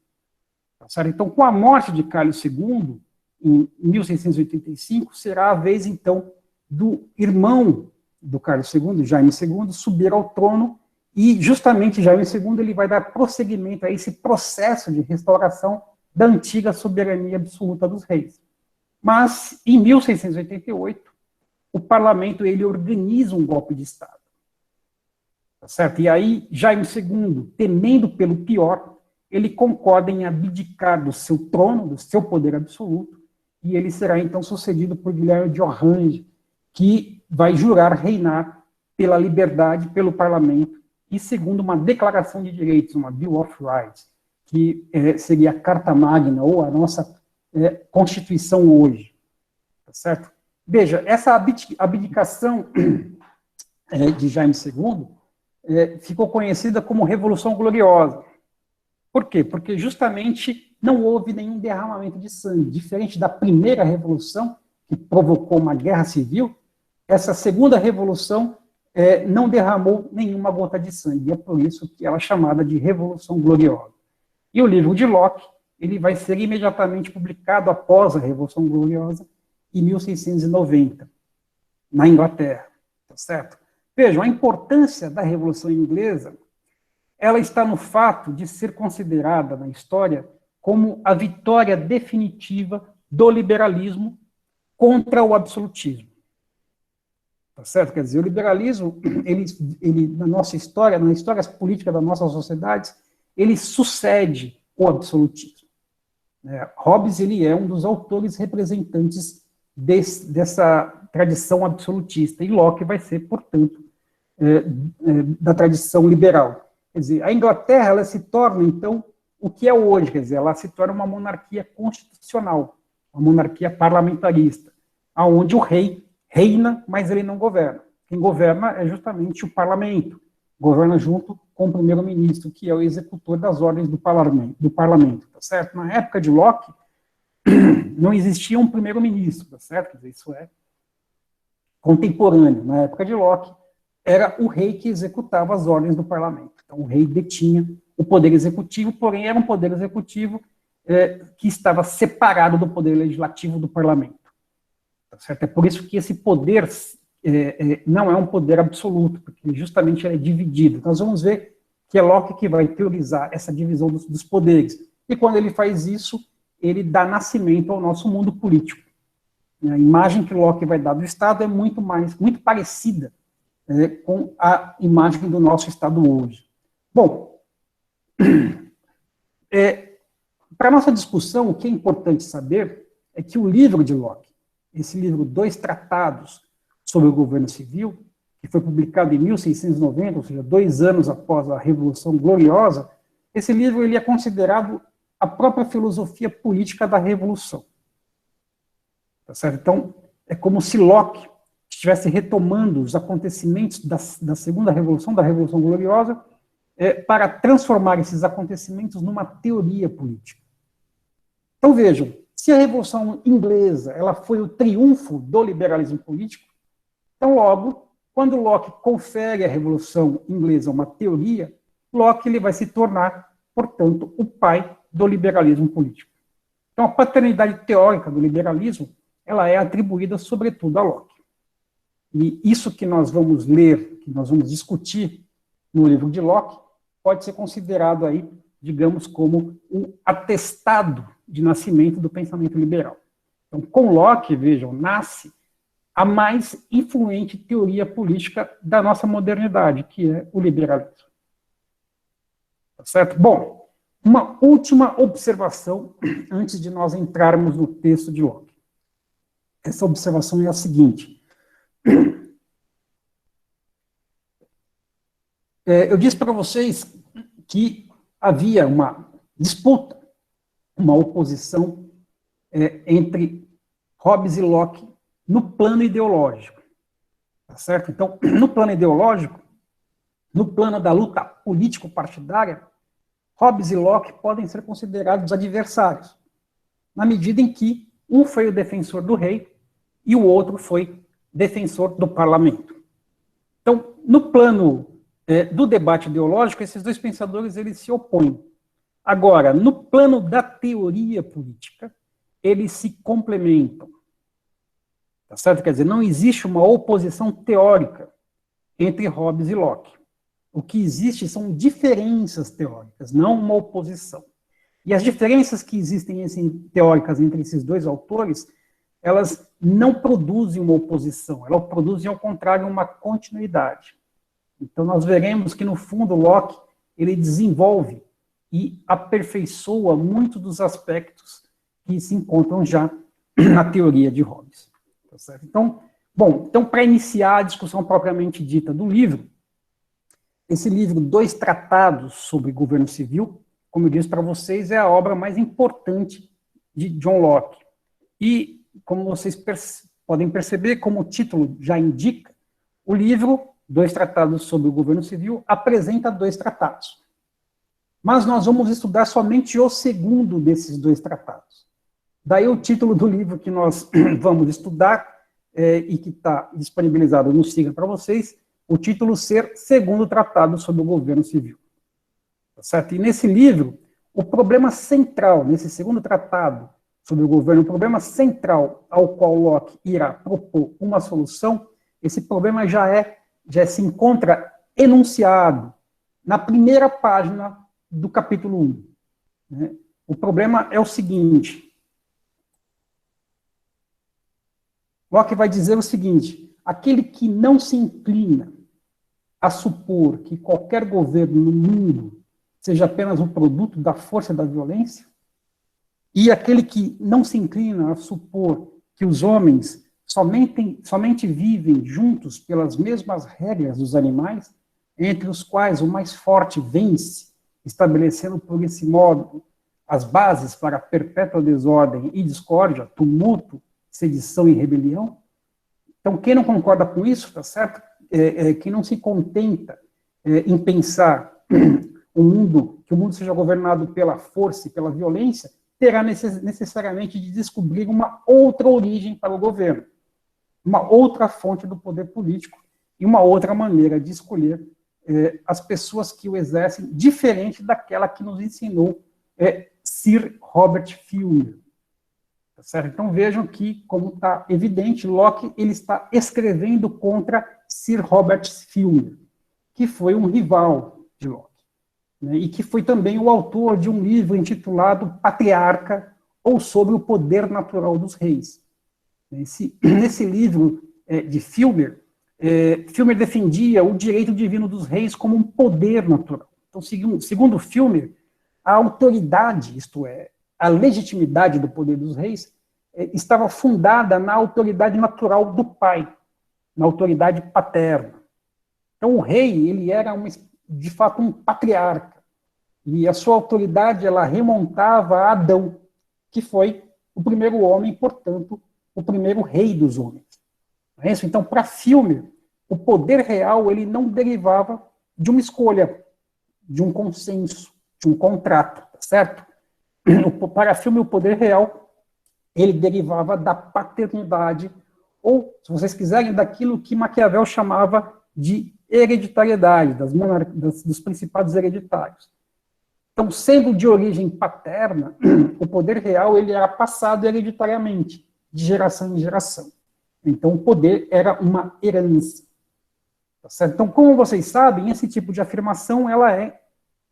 Tá certo? Então, com a morte de Carlos II, em 1685, será a vez, então, do irmão do Carlos II, Jaime II, subir ao trono, e justamente Jaime II ele vai dar prosseguimento a esse processo de restauração da antiga soberania absoluta dos reis. Mas, em 1688, o parlamento ele organiza um golpe de Estado. Tá certo? E aí, Jaime II, temendo pelo pior, ele concorda em abdicar do seu trono, do seu poder absoluto, e ele será então sucedido por Guilherme de Orange, que vai jurar reinar pela liberdade, pelo parlamento, e segundo uma declaração de direitos, uma Bill of Rights, que seria a Carta Magna, ou a nossa Constituição hoje. Tá certo? Veja, essa abdicação de Jaime II ficou conhecida como Revolução Gloriosa. Por quê? Porque justamente não houve nenhum derramamento de sangue. Diferente da primeira revolução, que provocou uma guerra civil, essa segunda revolução não derramou nenhuma gota de sangue. E é por isso que ela é chamada de Revolução Gloriosa. E o livro de Locke, ele vai ser imediatamente publicado após a Revolução Gloriosa, em 1690, na Inglaterra. Tá certo? Vejam, a importância da Revolução Inglesa, ela está no fato de ser considerada na história como a vitória definitiva do liberalismo contra o absolutismo. Tá certo? Quer dizer, o liberalismo, ele na nossa história, na história política das nossas sociedades, ele sucede o absolutismo. Hobbes, ele é um dos autores representantes dessa tradição absolutista, e Locke vai ser, portanto, da tradição liberal. Quer dizer, a Inglaterra, ela se torna, então, o que é hoje, quer dizer, ela se torna uma monarquia constitucional, uma monarquia parlamentarista, onde o rei reina, mas ele não governa. Quem governa é justamente o parlamento, governa junto com o primeiro-ministro, que é o executor das ordens do parlamento, tá certo? Na época de Locke, não existia um primeiro-ministro, tá certo? Quer dizer, isso é contemporâneo. Na época de Locke, era o rei que executava as ordens do parlamento. Então, o rei detinha o poder executivo, porém, era um poder executivo que estava separado do poder legislativo do parlamento. Tá certo? É por isso que esse poder não é um poder absoluto, porque justamente ele é dividido. Nós vamos ver que é Locke que vai teorizar essa divisão dos poderes. E quando ele faz isso, ele dá nascimento ao nosso mundo político. A imagem que Locke vai dar do Estado é muito parecida com a imagem do nosso Estado hoje. Bom, para a nossa discussão, o que é importante saber é que o livro de Locke, esse livro, Dois Tratados sobre o Governo Civil, que foi publicado em 1690, ou seja, 2 anos após a Revolução Gloriosa, esse livro ele é considerado a própria filosofia política da Revolução. Tá certo? Então, é como se Locke estivesse retomando os acontecimentos da Segunda Revolução, da Revolução Gloriosa, para transformar esses acontecimentos numa teoria política. Então, vejam, se a Revolução Inglesa ela foi o triunfo do liberalismo político, então, logo, quando Locke confere à Revolução Inglesa uma teoria, Locke ele vai se tornar, portanto, o pai do liberalismo político. Então, a paternidade teórica do liberalismo ela é atribuída, sobretudo, a Locke. E isso que nós vamos ler, que nós vamos discutir no livro de Locke, pode ser considerado aí, digamos, como um atestado de nascimento do pensamento liberal. Então, com Locke, vejam, nasce a mais influente teoria política da nossa modernidade, que é o liberalismo. Tá certo? Bom, uma última observação antes de nós entrarmos no texto de Locke. Essa observação é a seguinte. Eu disse para vocês que havia uma disputa, uma oposição entre Hobbes e Locke no plano ideológico. Tá certo? Então, no plano ideológico, no plano da luta político-partidária, Hobbes e Locke podem ser considerados adversários, na medida em que um foi o defensor do rei e o outro foi defensor do parlamento. Então, no plano do debate ideológico, esses dois pensadores eles se opõem. Agora, no plano da teoria política, eles se complementam. Tá certo? Quer dizer, não existe uma oposição teórica entre Hobbes e Locke. O que existe são diferenças teóricas, não uma oposição. E as diferenças que existem teóricas entre esses dois autores, elas não produzem uma oposição, elas produzem, ao contrário, uma continuidade. Então, nós veremos que, no fundo, Locke, ele desenvolve e aperfeiçoa muitos dos aspectos que se encontram já na teoria de Hobbes. Tá certo? Então, para iniciar a discussão propriamente dita do livro, esse livro, Dois Tratados sobre Governo Civil, como eu disse para vocês, é a obra mais importante de John Locke. E, como vocês podem perceber, como o título já indica, o livro, Dois Tratados sobre o Governo Civil, apresenta 2 tratados. Mas nós vamos estudar somente o segundo desses 2 tratados. Daí o título do livro que nós vamos estudar, e que está disponibilizado no SIGA para vocês, o título ser Segundo Tratado sobre o Governo Civil. Tá certo? E nesse livro, o problema central, nesse segundo tratado sobre o governo, o problema central ao qual Locke irá propor uma solução, esse problema já se encontra enunciado na primeira página do capítulo 1. Né? O problema é o seguinte: Locke vai dizer o seguinte: aquele que não se inclina a supor que qualquer governo no mundo seja apenas um produto da força e da violência, e aquele que não se inclina a supor que os homens somente vivem juntos pelas mesmas regras dos animais, entre os quais o mais forte vence, estabelecendo por esse modo as bases para a perpétua desordem e discórdia, tumulto, sedição e rebelião. Então, quem não concorda com isso, tá certo? Quem não se contenta em pensar que o mundo seja governado pela força e pela violência, terá necessariamente de descobrir uma outra origem para o governo, uma outra fonte do poder político e uma outra maneira de escolher as pessoas que o exercem, diferente daquela que nos ensinou Sir Robert Filmer. Tá certo? Então vejam que, como está evidente, Locke ele está escrevendo contra Sir Robert Filmer, que foi um rival de Locke, né, e que foi também o autor de um livro intitulado Patriarca, ou sobre o poder natural dos reis. Nesse livro de Filmer, Filmer defendia o direito divino dos reis como um poder natural. Então, segundo Filmer, a autoridade, isto é, a legitimidade do poder dos reis, estava fundada na autoridade natural do pai, na autoridade paterna. Então, o rei, ele era, de fato, um patriarca, e a sua autoridade, ela remontava a Adão, que foi o primeiro homem, portanto, o primeiro rei dos homens. Não é isso? Então, para Filmer, o poder real, ele não derivava de uma escolha, de um consenso, de um contrato, tá certo? Para Filmer, o poder real, ele derivava da paternidade, ou, se vocês quiserem, daquilo que Maquiavel chamava de hereditariedade, dos principados hereditários. Então, sendo de origem paterna, o poder real ele era passado hereditariamente, de geração em geração. Então, o poder era uma herança. Tá certo? Então, como vocês sabem, esse tipo de afirmação ela é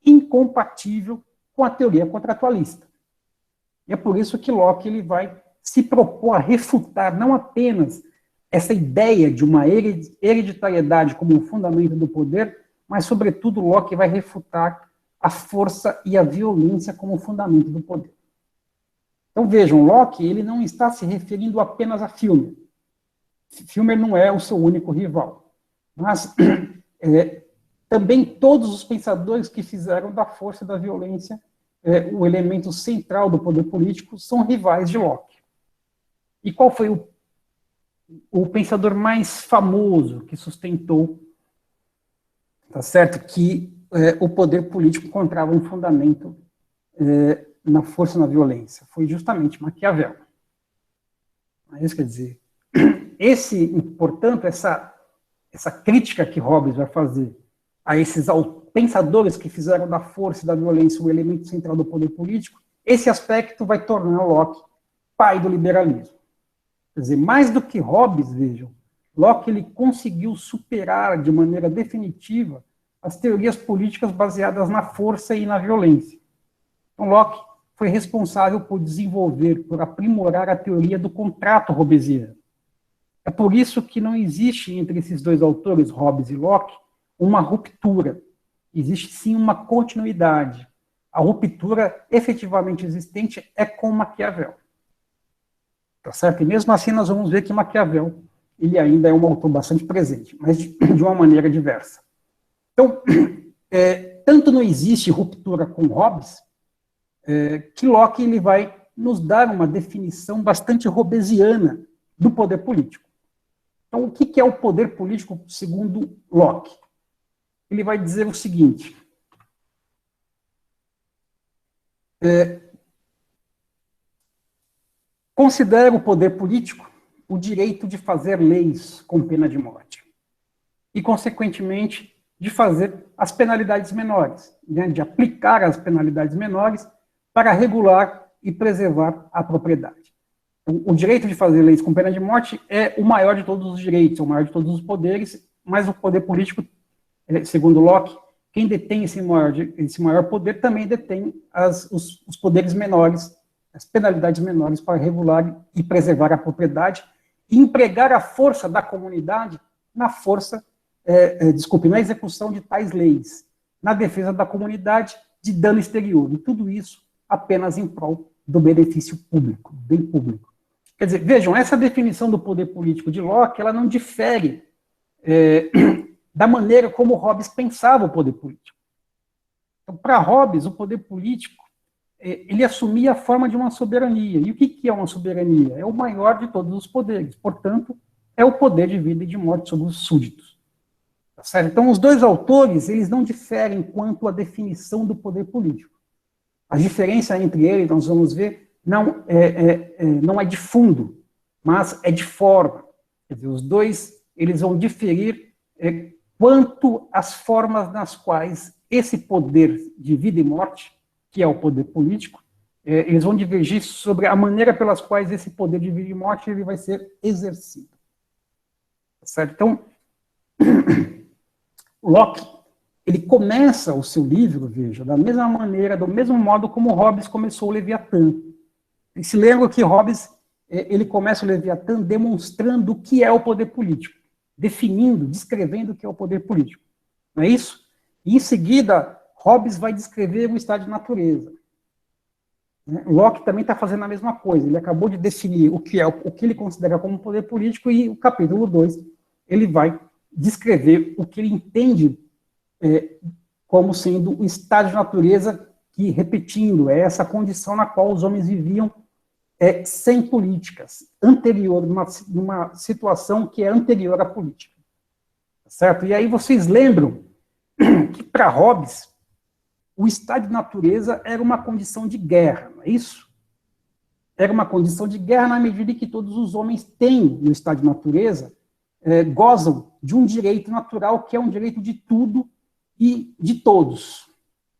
incompatível com a teoria contratualista. E é por isso que Locke ele vai se propor a refutar não apenas essa ideia de uma hereditariedade como um fundamento do poder, mas, sobretudo, Locke vai refutar a força e a violência como fundamento do poder. Então, vejam, Locke ele não está se referindo apenas a Filmer. Filmer não é o seu único rival, mas também todos os pensadores que fizeram da força e da violência o elemento central do poder político são rivais de Locke. E qual foi o pensador mais famoso que sustentou, tá certo, que o poder político encontrava um fundamento na força e na violência? Foi justamente Maquiavel. Isso quer dizer, portanto, essa crítica que Hobbes vai fazer a esses pensadores que fizeram da força e da violência o elemento central do poder político, esse aspecto vai tornar Locke pai do liberalismo. Quer dizer, mais do que Hobbes, vejam, Locke ele conseguiu superar de maneira definitiva as teorias políticas baseadas na força e na violência. Então, Locke foi responsável por desenvolver, por aprimorar a teoria do contrato hobbesiano. É por isso que não existe entre esses dois autores, Hobbes e Locke, uma ruptura. Existe sim uma continuidade. A ruptura efetivamente existente é com Maquiavel. Tá certo? E mesmo assim nós vamos ver que Maquiavel ele ainda é um autor bastante presente, mas de uma maneira diversa. Então, tanto não existe ruptura com Hobbes, que Locke ele vai nos dar uma definição bastante hobbesiana do poder político. Então, o que é o poder político segundo Locke? Ele vai dizer o seguinte: considera o poder político o direito de fazer leis com pena de morte e, consequentemente, de fazer as penalidades menores, né, de aplicar as penalidades menores para regular e preservar a propriedade. O direito de fazer leis com pena de morte é o maior de todos os direitos, é o maior de todos os poderes, mas o poder político, segundo Locke, quem detém esse maior poder também detém os poderes menores, as penalidades menores para regular e preservar a propriedade e empregar a força da comunidade na na execução de tais leis, na defesa da comunidade de dano exterior, e tudo isso apenas em prol do benefício público, bem público. Quer dizer, vejam, essa definição do poder político de Locke, ela não difere da maneira como Hobbes pensava o poder político. Então, para Hobbes, o poder político, ele assumia a forma de uma soberania. E o que é uma soberania? É o maior de todos os poderes. Portanto, é o poder de vida e de morte sobre os súditos. Tá certo? Então, os dois autores, eles não diferem quanto à definição do poder político. A diferença entre eles, nós vamos ver, não é de fundo, mas é de forma. Quer dizer, os dois, eles vão diferir quanto às formas nas quais esse poder de vida e morte, que é o poder político, eles vão divergir sobre a maneira pelas quais esse poder de vida e morte ele vai ser exercido. Certo? Então, Locke, ele começa o seu livro, veja, da mesma maneira, do mesmo modo como Hobbes começou o Leviatã. E se lembra que Hobbes, ele começa o Leviatã demonstrando o que é o poder político, definindo, descrevendo o que é o poder político. Não é isso? E em seguida, Hobbes vai descrever o estado de natureza. Locke também está fazendo a mesma coisa. Ele acabou de definir o que ele considera como poder político, e o capítulo 2, ele vai descrever o que ele entende como sendo o estado de natureza, que, repetindo, é essa condição na qual os homens viviam sem políticas, anterior, numa situação que é anterior à política. Certo? E aí vocês lembram que, para Hobbes, o estado de natureza era uma condição de guerra, não é isso? Era uma condição de guerra na medida em que todos os homens têm, no estado de natureza, gozam de um direito natural, que é um direito de tudo e de todos.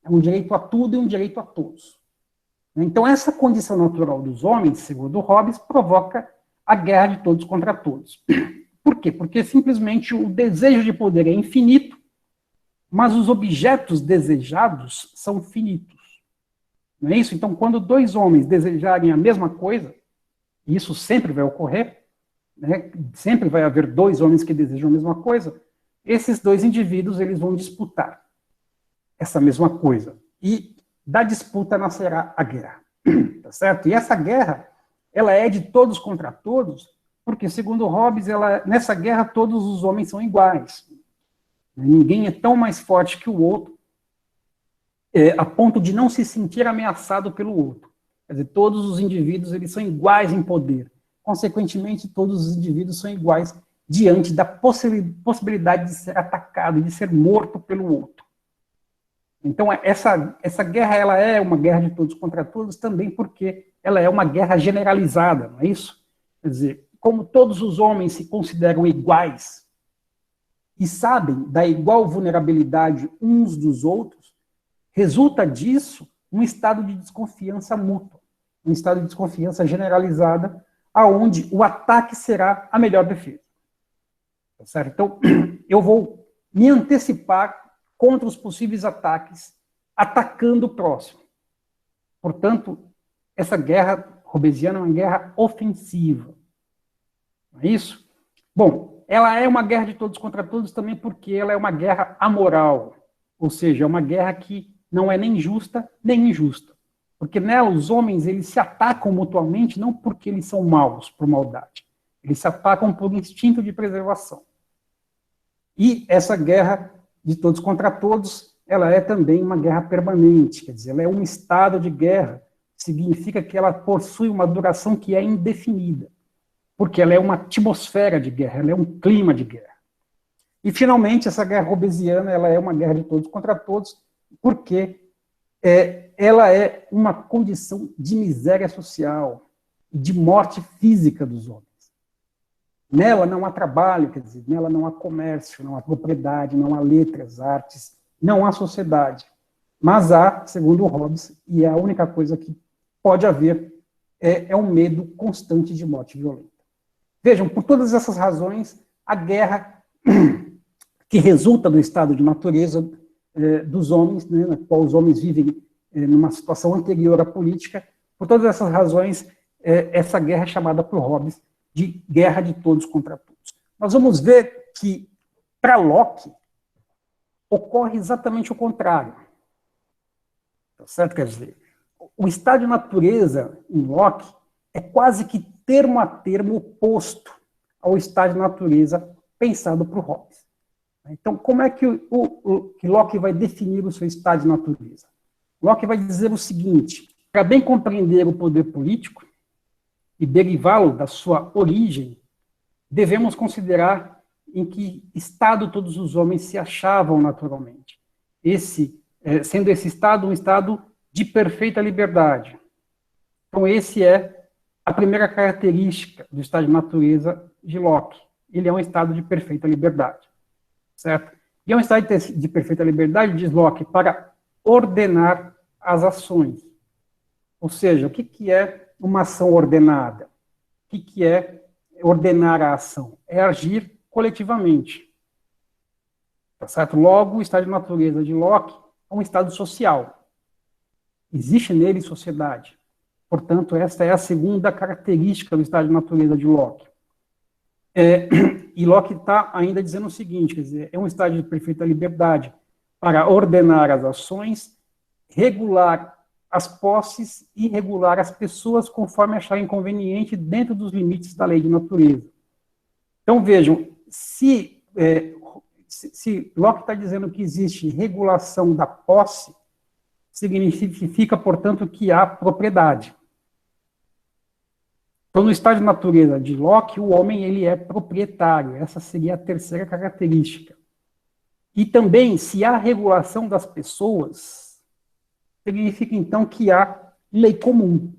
É um direito a tudo e um direito a todos. Então, essa condição natural dos homens, segundo Hobbes, provoca a guerra de todos contra todos. Por quê? Porque simplesmente o desejo de poder é infinito, mas os objetos desejados são finitos. Não é isso? Então, quando dois homens desejarem a mesma coisa, e isso sempre vai ocorrer, né, sempre vai haver dois homens que desejam a mesma coisa, esses dois indivíduos eles vão disputar essa mesma coisa. E da disputa nascerá a guerra. Tá certo? E essa guerra, ela é de todos contra todos, porque, segundo Hobbes, nessa guerra todos os homens são iguais. Ninguém é tão mais forte que o outro, a ponto de não se sentir ameaçado pelo outro. Quer dizer, todos os indivíduos eles são iguais em poder. Consequentemente, todos os indivíduos são iguais diante da possibilidade de ser atacado, de ser morto pelo outro. Então, essa guerra ela é uma guerra de todos contra todos também porque ela é uma guerra generalizada, não é isso? Quer dizer, como todos os homens se consideram iguais e sabem da igual vulnerabilidade uns dos outros, resulta disso um estado de desconfiança mútua, um estado de desconfiança generalizada, aonde o ataque será a melhor defesa. Tá certo? Então, eu vou me antecipar contra os possíveis ataques, atacando o próximo. Portanto, essa guerra hobbesiana é uma guerra ofensiva. Não é isso? Bom, ela é uma guerra de todos contra todos também porque ela é uma guerra amoral, ou seja, é uma guerra que não é nem justa nem injusta. Porque nela os homens eles se atacam mutuamente não porque eles são maus, por maldade. Eles se atacam por instinto de preservação. E essa guerra de todos contra todos, ela é também uma guerra permanente, quer dizer, ela é um estado de guerra, significa que ela possui uma duração que é indefinida. porque ela é uma atmosfera de guerra, ela é um clima de guerra. E, finalmente, essa guerra hobbesiana, ela é uma guerra de todos contra todos, porque ela é uma condição de miséria social, de morte física dos homens. Nela não há trabalho, quer dizer, nela não há comércio, não há propriedade, não há letras, artes, não há sociedade. Mas há, segundo Hobbes, e é a única coisa que pode haver, é um medo constante de morte violenta. Vejam, por todas essas razões, a guerra que resulta do estado de natureza dos homens, né, na qual os homens vivem numa situação anterior à política, por todas essas razões, essa guerra é chamada por Hobbes de guerra de todos contra todos. Nós vamos ver que, para Locke, ocorre exatamente o contrário. Tá certo? Quer dizer, o estado de natureza, em Locke, é quase que termo a termo oposto ao estado de natureza pensado por Hobbes. Então, como é que Locke vai definir o seu estado de natureza? Locke vai dizer o seguinte: para bem compreender o poder político e derivá-lo da sua origem, devemos considerar em que estado todos os homens se achavam naturalmente. Sendo esse estado um estado de perfeita liberdade. Então, esse é a primeira característica do estado de natureza de Locke. Ele é um estado de perfeita liberdade. Certo? E é um estado de perfeita liberdade, diz Locke, para ordenar as ações. Ou seja, o que é uma ação ordenada? O que é ordenar a ação? É agir coletivamente. Tá certo? Logo, o estado de natureza de Locke é um estado social. Existe nele sociedade. Portanto, essa é a segunda característica do estado de natureza de Locke. E Locke está ainda dizendo o seguinte, quer dizer, é um estado de perfeita liberdade para ordenar as ações, regular as posses e regular as pessoas conforme acharem conveniente dentro dos limites da lei de natureza. Então, vejam, se Locke está dizendo que existe regulação da posse, significa, portanto, que há propriedade. Então, no estado de natureza de Locke, o homem ele é proprietário. Essa seria a terceira característica. E também, se há regulação das pessoas, significa, então, que há lei comum.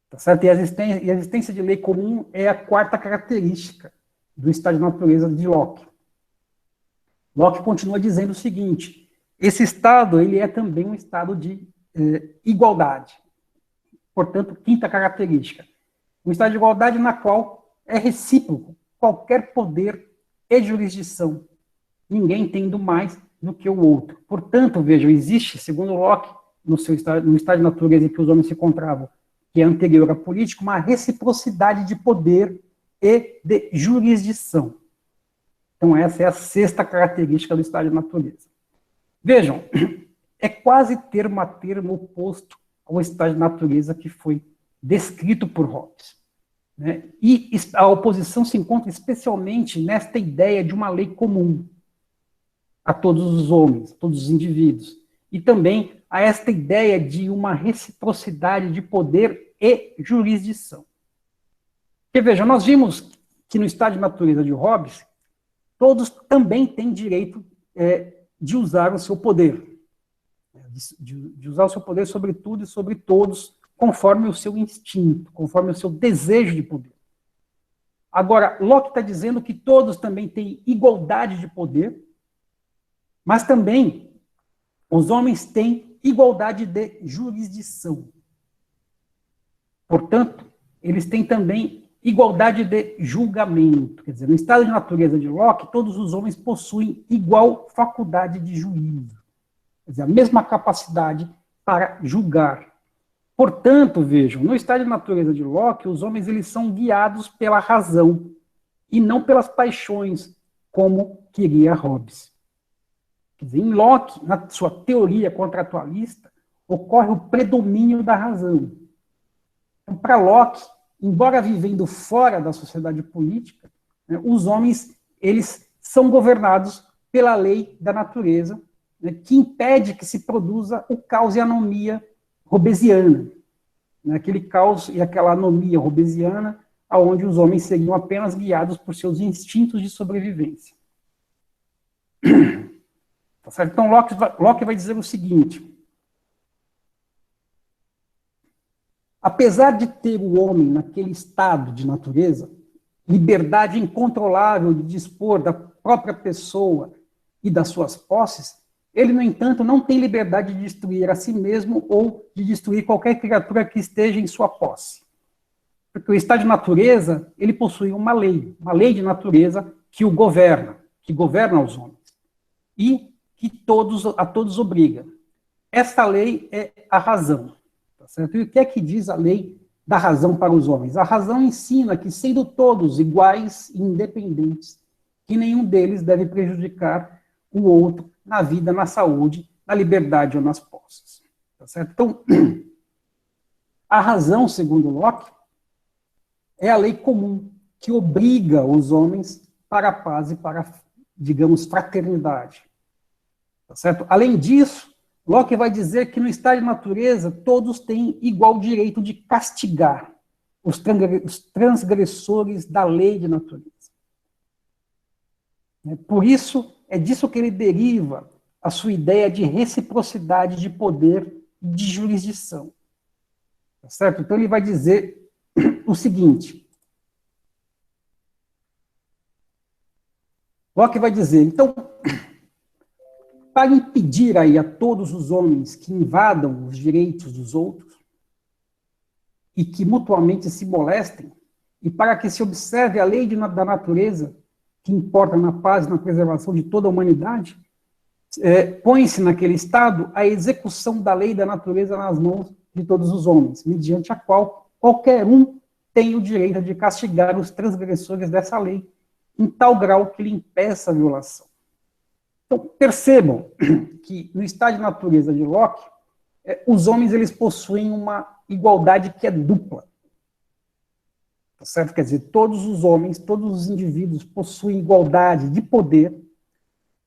Tá certo? E a existência de lei comum é a quarta característica do estado de natureza de Locke. Locke continua dizendo o seguinte: esse estado ele é também um estado de igualdade. Portanto, quinta característica, um estado de igualdade na qual é recíproco qualquer poder e jurisdição, ninguém tendo mais do que o outro. Portanto, vejam, existe, segundo Locke, no estado de natureza em que os homens se encontravam, que é anterior à política, uma reciprocidade de poder e de jurisdição. Então, essa é a sexta característica do estado de natureza. Vejam, é quase termo a termo oposto ao estado de natureza que foi descrito por Hobbes. Né? E a oposição se encontra especialmente nesta ideia de uma lei comum a todos os homens, a todos os indivíduos, e também a esta ideia de uma reciprocidade de poder e jurisdição. Porque, veja, nós vimos que no estado de natureza de Hobbes, todos também têm direito de usar o seu poder, de usar o seu poder sobre tudo e sobre todos, conforme o seu instinto, conforme o seu desejo de poder. Agora, Locke está dizendo que todos também têm igualdade de poder, mas também os homens têm igualdade de jurisdição. Portanto, eles têm também igualdade de julgamento. Quer dizer, no estado de natureza de Locke, todos os homens possuem igual faculdade de juízo. Quer dizer, a mesma capacidade para julgar. Portanto, vejam, no estado de natureza de Locke, os homens eles são guiados pela razão e não pelas paixões, como queria Hobbes. Quer dizer, em Locke, na sua teoria contratualista, ocorre o predomínio da razão. Então, para Locke, embora vivendo fora da sociedade política, né, os homens eles são governados pela lei da natureza, né, que impede que se produza o caos e a anomia hobbesiana. Aquele caos e aquela anomia hobbesiana onde os homens seriam apenas guiados por seus instintos de sobrevivência. Tá certo? Então, Locke vai dizer o seguinte: apesar de ter o homem naquele estado de natureza, liberdade incontrolável de dispor da própria pessoa e das suas posses, ele, no entanto, não tem liberdade de destruir a si mesmo ou de destruir qualquer criatura que esteja em sua posse. Porque o estado de natureza, ele possui uma lei de natureza que o governa, que governa os homens, e que a todos obriga. Esta lei é a razão. Tá certo? E o que é que diz a lei da razão para os homens? A razão ensina que, sendo todos iguais e independentes, que nenhum deles deve prejudicar o outro na vida, na saúde, na liberdade ou nas posses. Tá certo? Então, a razão, segundo Locke, é a lei comum que obriga os homens para a paz e para, digamos, fraternidade. Tá certo? Além disso, Locke vai dizer que no estado de natureza todos têm igual direito de castigar os transgressores da lei de natureza. Por isso, é disso que ele deriva a sua ideia de reciprocidade de poder e de jurisdição. Tá certo? Então ele vai dizer o seguinte: Locke vai dizer, então, para impedir aí a todos os homens que invadam os direitos dos outros e que mutuamente se molestem, e para que se observe a lei da natureza, que importa na paz e na preservação de toda a humanidade, põe-se naquele estado a execução da lei da natureza nas mãos de todos os homens, mediante a qual qualquer um tem o direito de castigar os transgressores dessa lei, em tal grau que lhe impeça a violação. Então, percebam que no estado de natureza de Locke, os homens eles possuem uma igualdade que é dupla. Tá certo? Quer dizer, todos os homens, todos os indivíduos possuem igualdade de poder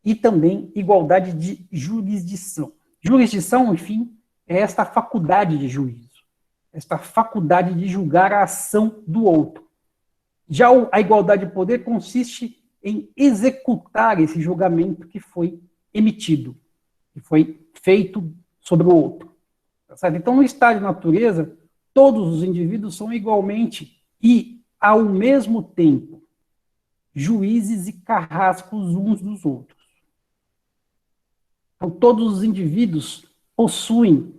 e também igualdade de jurisdição. Jurisdição, enfim, é esta faculdade de juízo, esta faculdade de julgar a ação do outro. Já a igualdade de poder consiste em executar esse julgamento que foi emitido, que foi feito sobre o outro. Tá certo? Então, no estado de natureza, todos os indivíduos são igualmente e, ao mesmo tempo, juízes e carrascos uns dos outros. Então, todos os indivíduos possuem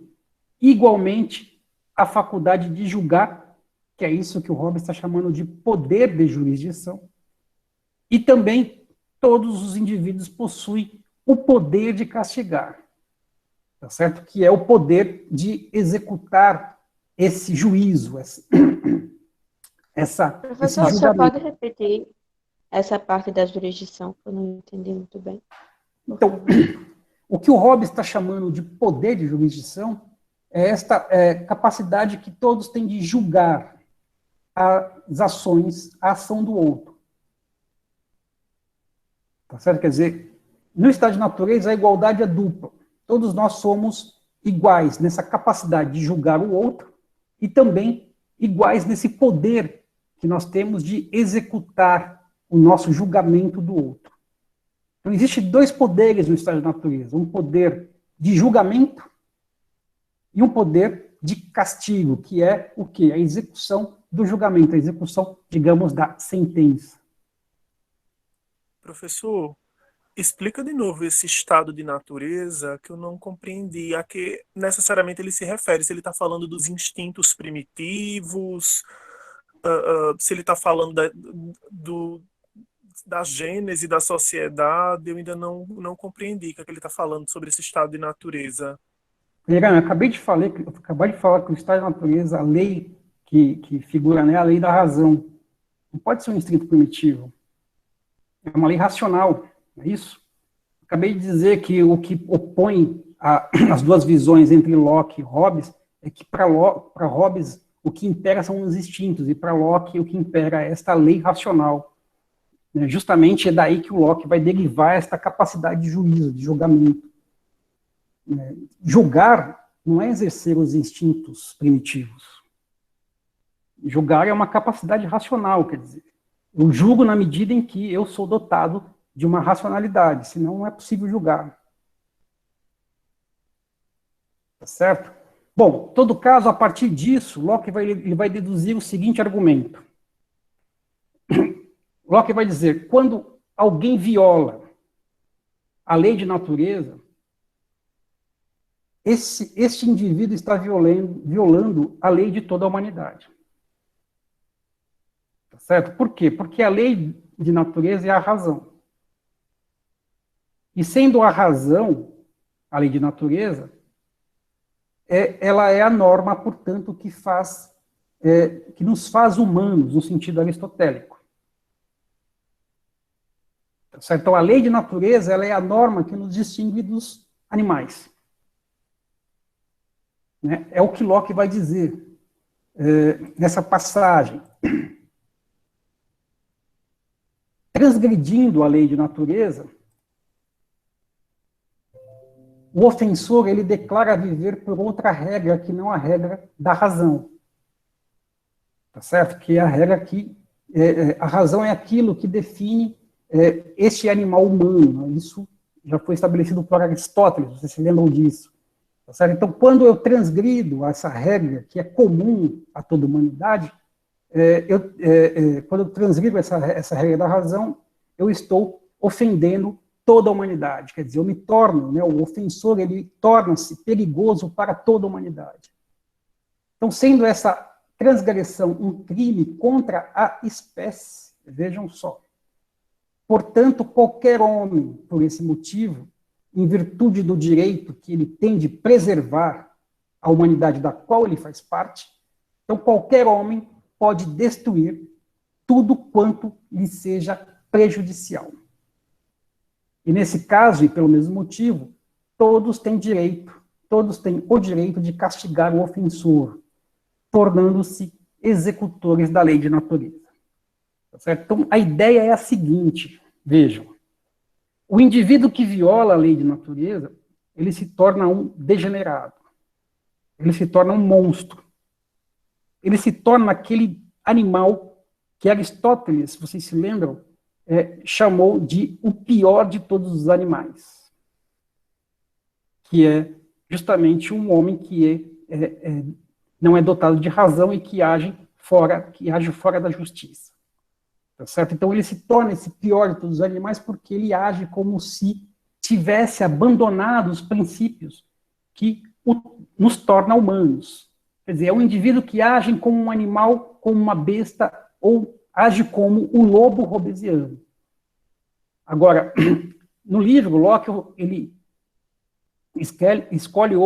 igualmente a faculdade de julgar, que é isso que o Hobbes está chamando de poder de jurisdição, e também todos os indivíduos possuem o poder de castigar, tá certo? Que é o poder de executar esse juízo, Professor, você pode repetir essa parte da jurisdição, que eu não entendi muito bem? Então, o que o Hobbes está chamando de poder de jurisdição é esta capacidade que todos têm de julgar as ações, a ação do outro. Tá certo? Quer dizer, no estado de natureza, a igualdade é dupla. Todos nós somos iguais nessa capacidade de julgar o outro e também iguais nesse poder que nós temos de executar o nosso julgamento do outro. Então, existem dois poderes no estado de natureza. Um poder de julgamento e um poder de castigo, que é o quê? A execução do julgamento, a execução, digamos, da sentença. Professor, explica de novo esse estado de natureza que eu não compreendi. A que necessariamente ele se refere? Se ele está falando dos instintos primitivos, se ele está falando da gênese da sociedade, eu ainda não compreendi o que ele está falando sobre esse estado de natureza. Eu acabei de falar que o estado de natureza, a lei que figura nela, é a lei da razão. Não pode ser um instinto primitivo. É uma lei racional, não é isso? Acabei de dizer que o que opõe as duas visões entre Locke e Hobbes é que para Hobbes o que impera são os instintos, e para Locke o que impera é esta lei racional. Justamente é daí que o Locke vai derivar esta capacidade de juízo, de julgamento. Julgar não é exercer os instintos primitivos. Julgar é uma capacidade racional, quer dizer, eu julgo na medida em que eu sou dotado de uma racionalidade, senão não é possível julgar. Tá certo? Bom, em todo caso, a partir disso, Locke ele vai deduzir o seguinte argumento. Locke vai dizer, quando alguém viola a lei de natureza, este indivíduo está violando a lei de toda a humanidade. Tá certo? Por quê? Porque a lei de natureza é a razão. E sendo a razão, a lei de natureza, ela é a norma, portanto, que nos faz humanos, no sentido aristotélico. Tá certo? Então, a lei de natureza ela é a norma que nos distingue dos animais. Né? É o que Locke vai dizer nessa passagem. Transgredindo a lei de natureza, o ofensor, ele declara viver por outra regra que não a regra da razão. Tá certo? Que é a regra que... a razão é aquilo que define este animal humano. Né? Isso já foi estabelecido por Aristóteles, vocês se lembram disso. Tá certo? Então, quando eu transgrido essa regra, que é comum a toda a humanidade, quando eu transgrido essa regra da razão, eu estou ofendendo toda a humanidade. Quer dizer, eu me torno, né, o ofensor, ele torna-se perigoso para toda a humanidade. Então, sendo essa transgressão um crime contra a espécie, vejam só. Portanto, qualquer homem, por esse motivo, em virtude do direito que ele tem de preservar a humanidade da qual ele faz parte, então qualquer homem pode destruir tudo quanto lhe seja prejudicial. E nesse caso, e pelo mesmo motivo, todos têm o direito de castigar o ofensor, tornando-se executores da lei de natureza. Tá certo? Então, a ideia é a seguinte, vejam, o indivíduo que viola a lei de natureza, ele se torna um degenerado, ele se torna um monstro, ele se torna aquele animal que Aristóteles, se vocês se lembram, chamou de o pior de todos os animais, que é justamente um homem que não é dotado de razão e que age fora da justiça. Tá certo? Então ele se torna esse pior de todos os animais porque ele age como se tivesse abandonado os princípios que nos tornam humanos. Quer dizer, é um indivíduo que age como um animal, como uma besta, ou age como o lobo hobbesiano. Agora, no livro, Locke ele escolhe um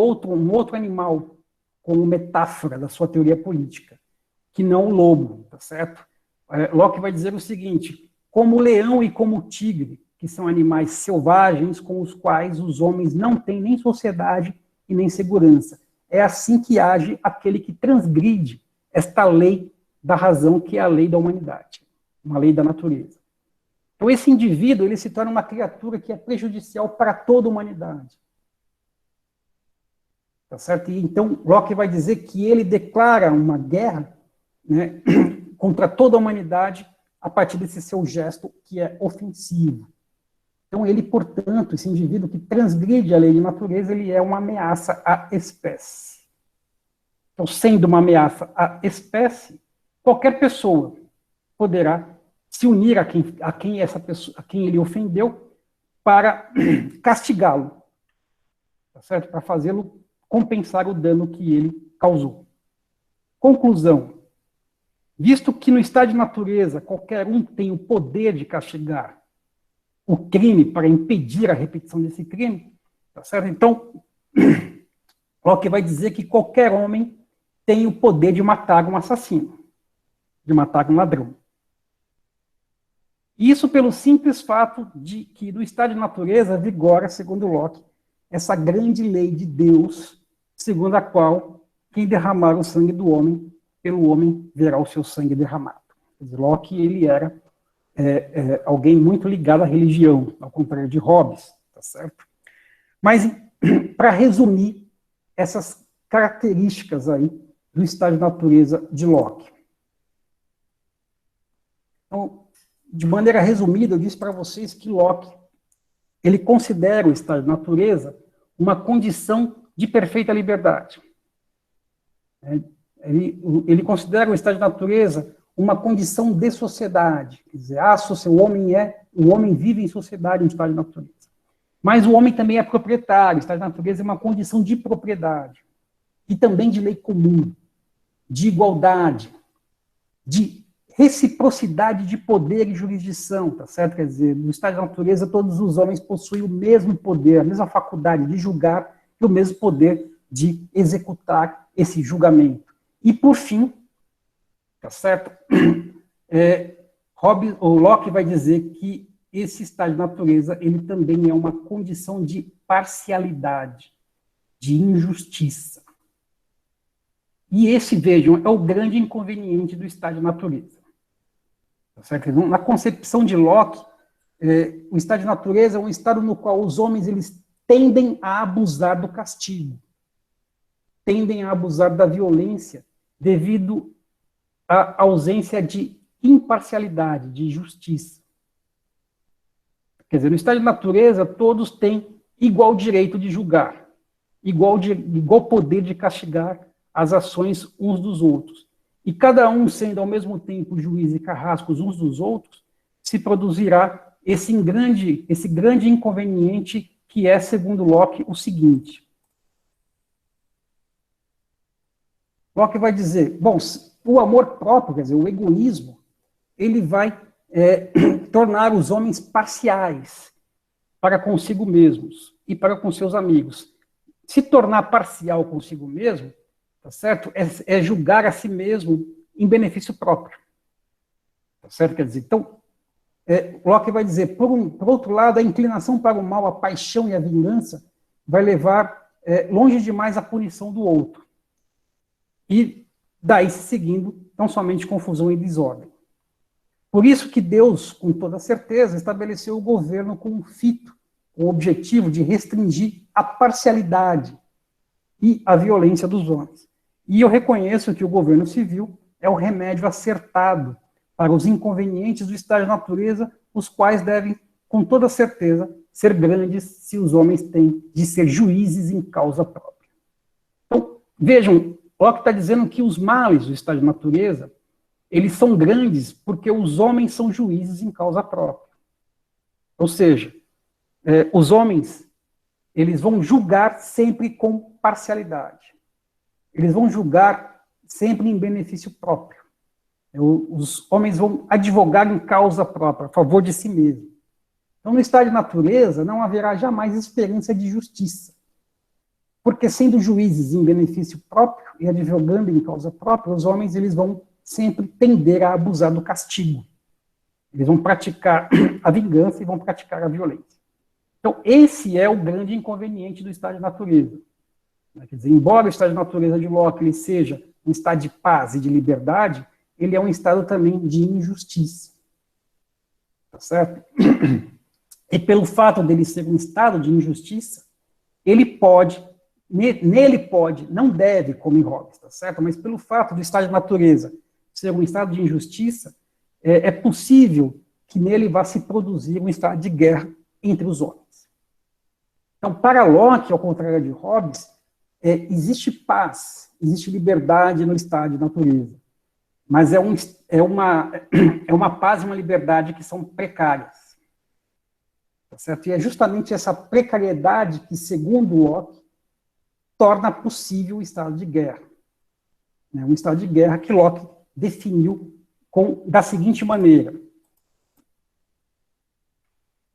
outro animal como metáfora da sua teoria política, que não o lobo, tá certo? Locke vai dizer o seguinte, como o leão e como o tigre, que são animais selvagens com os quais os homens não têm nem sociedade e nem segurança. É assim que age aquele que transgride esta lei da razão, que é a lei da humanidade, uma lei da natureza. Então, esse indivíduo, ele se torna uma criatura que é prejudicial para toda a humanidade. Tá certo? E, então, Locke vai dizer que ele declara uma guerra, né, contra toda a humanidade a partir desse seu gesto que é ofensivo. Então, ele, portanto, esse indivíduo que transgride a lei de natureza, ele é uma ameaça à espécie. Então, sendo uma ameaça à espécie, qualquer pessoa poderá se unir a quem ele ofendeu para castigá-lo, tá certo? Para fazê-lo compensar o dano que ele causou. Conclusão. Visto que no estado de natureza qualquer um tem o poder de castigar o crime para impedir a repetição desse crime, tá certo? Então, Locke vai dizer que qualquer homem tem o poder de matar um assassino, de matar um ladrão. Isso pelo simples fato de que no estado de natureza vigora, segundo Locke, essa grande lei de Deus, segundo a qual quem derramar o sangue do homem, pelo homem verá o seu sangue derramado. Locke, ele era alguém muito ligado à religião, ao contrário de Hobbes, tá certo? Mas, para resumir essas características aí do estado de natureza de Locke. Então, de maneira resumida, eu disse para vocês que Locke, ele considera o estado de natureza uma condição de perfeita liberdade. Ele considera o estado de natureza uma condição de sociedade. Quer dizer, o homem vive em sociedade, em estado de natureza. Mas o homem também é proprietário, o estado de natureza é uma condição de propriedade. E também de lei comum, de igualdade, de reciprocidade de poder e jurisdição, tá certo? Quer dizer, no estado de natureza, todos os homens possuem o mesmo poder, a mesma faculdade de julgar e o mesmo poder de executar esse julgamento. E, por fim, tá certo? O Locke vai dizer que esse estado de natureza, ele também é uma condição de parcialidade, de injustiça. E esse, vejam, é o grande inconveniente do estado de natureza. Tá certo? Na concepção de Locke, o estado de natureza é um estado no qual os homens eles tendem a abusar do castigo, tendem a abusar da violência, devido à ausência de imparcialidade, de justiça. Quer dizer, no estado de natureza, todos têm igual direito de julgar, igual poder de castigar as ações uns dos outros. E cada um sendo ao mesmo tempo juiz e carrascos uns dos outros, se produzirá esse grande inconveniente que é, segundo Locke, o seguinte. Locke vai dizer, bom, o amor próprio, quer dizer, o egoísmo, ele vai tornar os homens parciais para consigo mesmos e para com seus amigos. Se tornar parcial consigo mesmo, tá certo? É julgar a si mesmo em benefício próprio. Tá certo? Quer dizer, então, Locke vai dizer, por outro lado, a inclinação para o mal, a paixão e a vingança vai levar longe demais a punição do outro. E daí se seguindo, tão somente confusão e desordem. Por isso que Deus, com toda certeza, estabeleceu o governo com um fito, com o objetivo de restringir a parcialidade e a violência dos homens. E eu reconheço que o governo civil é o remédio acertado para os inconvenientes do estado de natureza, os quais devem, com toda certeza, ser grandes se os homens têm de ser juízes em causa própria. Então, vejam, Locke está dizendo que os males do estado de natureza, eles são grandes porque os homens são juízes em causa própria. Ou seja, os homens, eles vão julgar sempre com parcialidade. Eles vão julgar sempre em benefício próprio. Os homens vão advogar em causa própria, a favor de si mesmo. Então, no estado de natureza, não haverá jamais esperança de justiça. Porque, sendo juízes em benefício próprio e advogando em causa própria, os homens eles vão sempre tender a abusar do castigo. Eles vão praticar a vingança e vão praticar a violência. Então, esse é o grande inconveniente do estado de natureza. Quer dizer, embora o estado de natureza de Locke ele seja um estado de paz e de liberdade, ele é um estado também de injustiça. Tá certo? E pelo fato dele ser um estado de injustiça, nele pode, não deve, como em Hobbes, tá certo? Mas pelo fato do estado de natureza ser um estado de injustiça, é possível que nele vá se produzir um estado de guerra entre os homens. Então, para Locke, ao contrário de Hobbes, existe paz, existe liberdade no estado de natureza, mas é uma paz e uma liberdade que são precárias. Tá certo? E é justamente essa precariedade que, segundo Locke, torna possível o estado de guerra. Um estado de guerra que Locke definiu da seguinte maneira.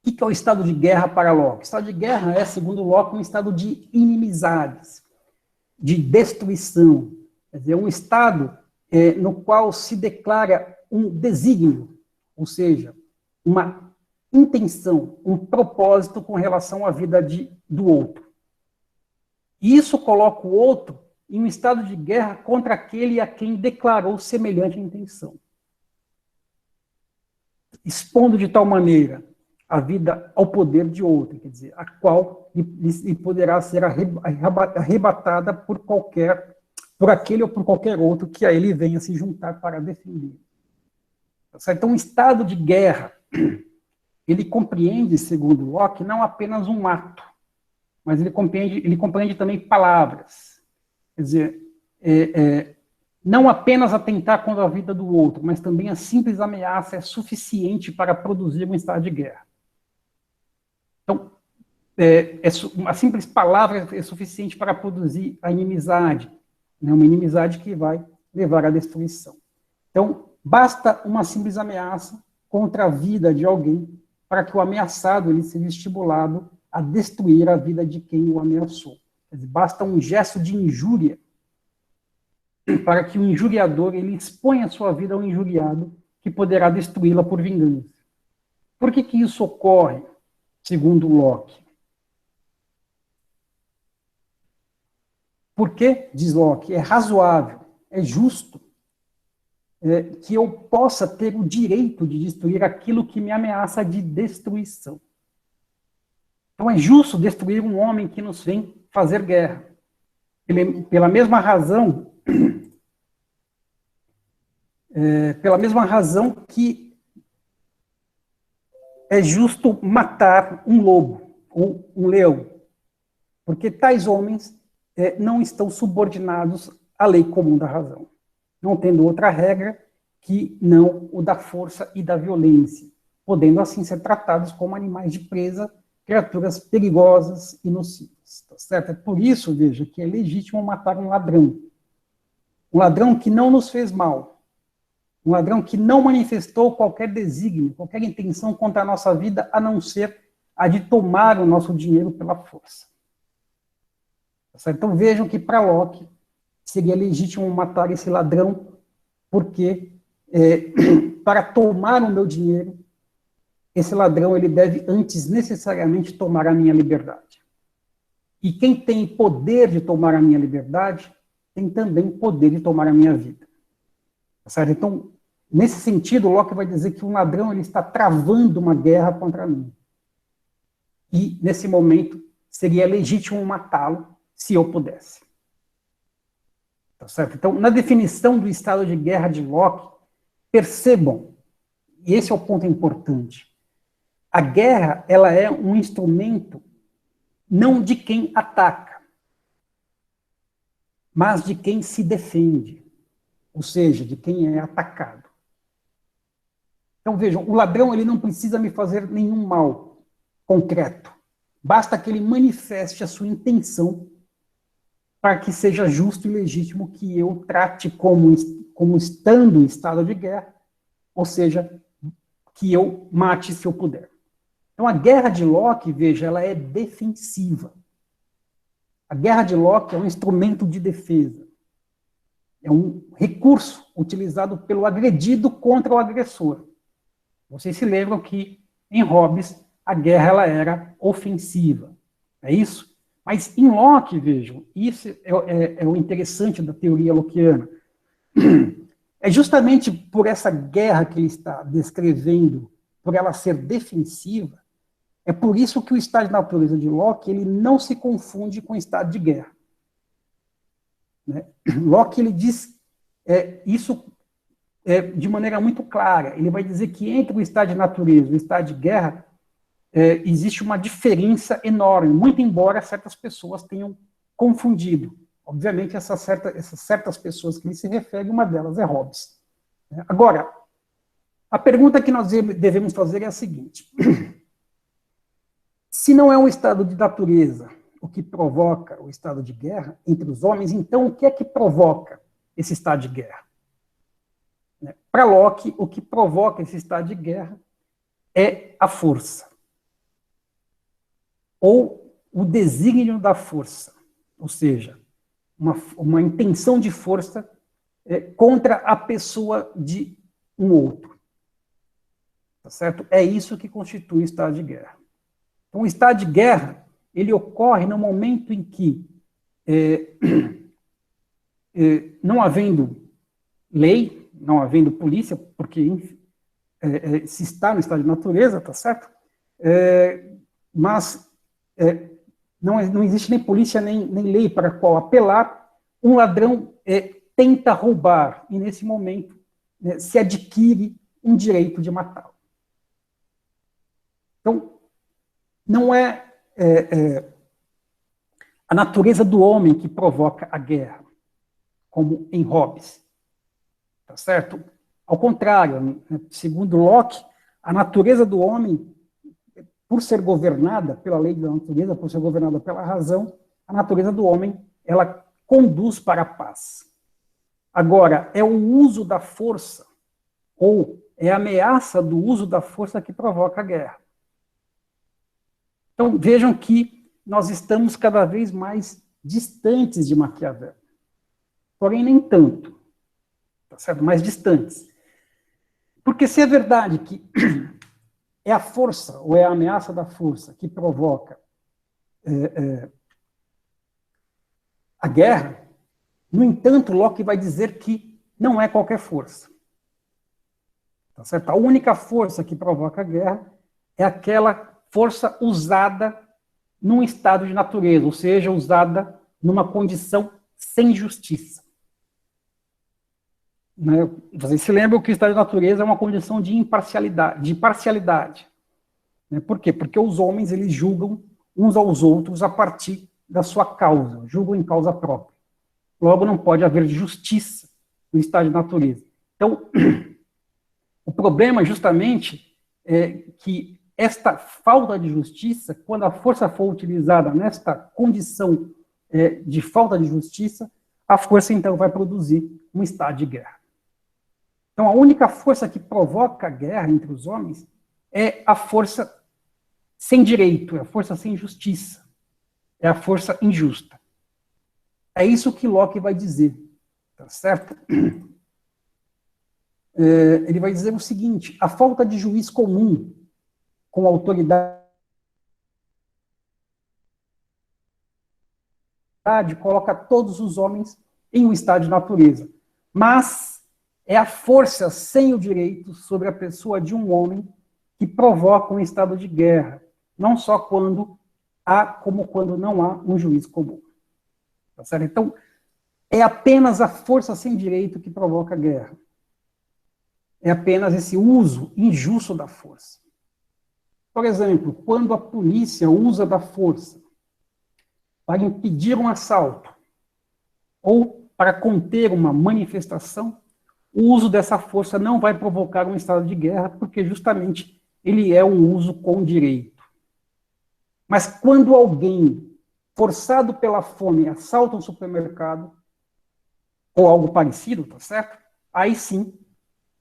O que é o estado de guerra para Locke? O estado de guerra é, segundo Locke, um estado de inimizades, de destruição. Quer dizer, um estado no qual se declara um desígnio, ou seja, uma intenção, um propósito com relação à vida do outro. E isso coloca o outro em um estado de guerra contra aquele a quem declarou semelhante intenção, expondo de tal maneira a vida ao poder de outro, quer dizer, a qual lhe poderá ser arrebatada por aquele ou por qualquer outro que a ele venha se juntar para defender. Tá certo? Então, o estado de guerra, ele compreende, segundo Locke, não apenas um ato, mas ele compreende também palavras. Quer dizer, não apenas atentar contra a vida do outro, mas também a simples ameaça é suficiente para produzir um estado de guerra. Então, a simples palavra é suficiente para produzir a inimizade, né, uma inimizade que vai levar à destruição. Então, basta uma simples ameaça contra a vida de alguém para que o ameaçado ele seja estimulado a destruir a vida de quem o ameaçou. Quer dizer, basta um gesto de injúria para que o injuriador ele exponha a sua vida ao injuriado, que poderá destruí-la por vingança. Por que isso ocorre, segundo Locke? Porque, diz Locke, é razoável, é justo que eu possa ter o direito de destruir aquilo que me ameaça de destruição. Então é justo destruir um homem que nos vem fazer guerra. Pela mesma razão que é justo matar um lobo ou um leão, porque tais homens não estão subordinados à lei comum da razão, não tendo outra regra que não o da força e da violência, podendo assim ser tratados como animais de presa, criaturas perigosas e nocivas. Tá certo? É por isso, veja, que é legítimo matar um ladrão que não nos fez mal, um ladrão que não manifestou qualquer desígnio, qualquer intenção contra a nossa vida, a não ser a de tomar o nosso dinheiro pela força. Tá certo? Então vejam que para Locke seria legítimo matar esse ladrão, porque para tomar o meu dinheiro, esse ladrão ele deve antes necessariamente tomar a minha liberdade. E quem tem poder de tomar a minha liberdade, tem também poder de tomar a minha vida. Tá certo? Então, nesse sentido, Locke vai dizer que um ladrão ele está travando uma guerra contra mim. E, nesse momento, seria legítimo matá-lo, se eu pudesse. Tá certo? Então, na definição do estado de guerra de Locke, percebam, e esse é o ponto importante, a guerra ela é um instrumento não de quem ataca, mas de quem se defende, ou seja, de quem é atacado. Então, vejam, o ladrão ele não precisa me fazer nenhum mal concreto, basta que ele manifeste a sua intenção para que seja justo e legítimo que eu trate como estando em estado de guerra, ou seja, que eu mate se eu puder. Então, a guerra de Locke, veja, ela é defensiva. A guerra de Locke é um instrumento de defesa. É um recurso utilizado pelo agredido contra o agressor. Vocês se lembram que, em Hobbes, a guerra ela era ofensiva. É isso? Mas em Locke, vejam, isso é o interessante da teoria lockeana. É justamente por essa guerra que ele está descrevendo, por ela ser defensiva, é por isso que o estado de natureza de Locke ele não se confunde com o estado de guerra. Né? Locke ele diz isso de maneira muito clara. Ele vai dizer que entre o estado de natureza e o estado de guerra existe uma diferença enorme, muito embora certas pessoas tenham confundido. Obviamente, essas certas pessoas que ele se refere, uma delas é Hobbes. Agora, a pergunta que nós devemos fazer é a seguinte. Se não é um estado de natureza o que provoca o estado de guerra entre os homens, então o que é que provoca esse estado de guerra? Para Locke, o que provoca esse estado de guerra é a força. Ou o desígnio da força. Ou seja, uma intenção de força contra a pessoa de um outro. Tá certo? É isso que constitui o estado de guerra. Então, o estado de guerra, ele ocorre no momento em que, não havendo lei, não havendo polícia, porque se está no estado de natureza, tá certo? Mas não existe nem polícia, nem lei para a qual apelar, um ladrão tenta roubar, e nesse momento se adquire um direito de matá-lo. Então, não é a natureza do homem que provoca a guerra, como em Hobbes. Tá certo? Ao contrário, segundo Locke, a natureza do homem, por ser governada pela lei da natureza, por ser governada pela razão, a natureza do homem, ela conduz para a paz. Agora, é o uso da força, ou é a ameaça do uso da força que provoca a guerra. Então, vejam que nós estamos cada vez mais distantes de Maquiavel. Porém, nem tanto. Tá certo? Mais distantes. Porque se é verdade que é a força, ou é a ameaça da força, que provoca a guerra, no entanto, Locke vai dizer que não é qualquer força. Tá certo? A única força que provoca a guerra é aquela força usada num estado de natureza, ou seja, usada numa condição sem justiça. Né? Vocês se lembram que o estado de natureza é uma condição de imparcialidade, de parcialidade. Né? Por quê? Porque os homens, eles julgam uns aos outros a partir da sua causa, julgam em causa própria. Logo, não pode haver justiça no estado de natureza. Então, o problema, justamente, é que esta falta de justiça, quando a força for utilizada nesta condição de falta de justiça, a força, então, vai produzir um estado de guerra. Então, a única força que provoca a guerra entre os homens é a força sem direito, é a força sem justiça, é a força injusta. É isso que Locke vai dizer, tá certo? Ele vai dizer o seguinte: a falta de juiz comum com autoridade coloca todos os homens em um estado de natureza, mas é a força sem o direito sobre a pessoa de um homem que provoca um estado de guerra, não só quando há, como quando não há um juiz comum. Tá certo? Então, é apenas a força sem direito que provoca a guerra. É apenas esse uso injusto da força. Por exemplo, quando a polícia usa da força para impedir um assalto ou para conter uma manifestação, o uso dessa força não vai provocar um estado de guerra, porque justamente ele é um uso com direito. Mas quando alguém, forçado pela fome, assalta um supermercado, ou algo parecido, tá certo? Aí sim,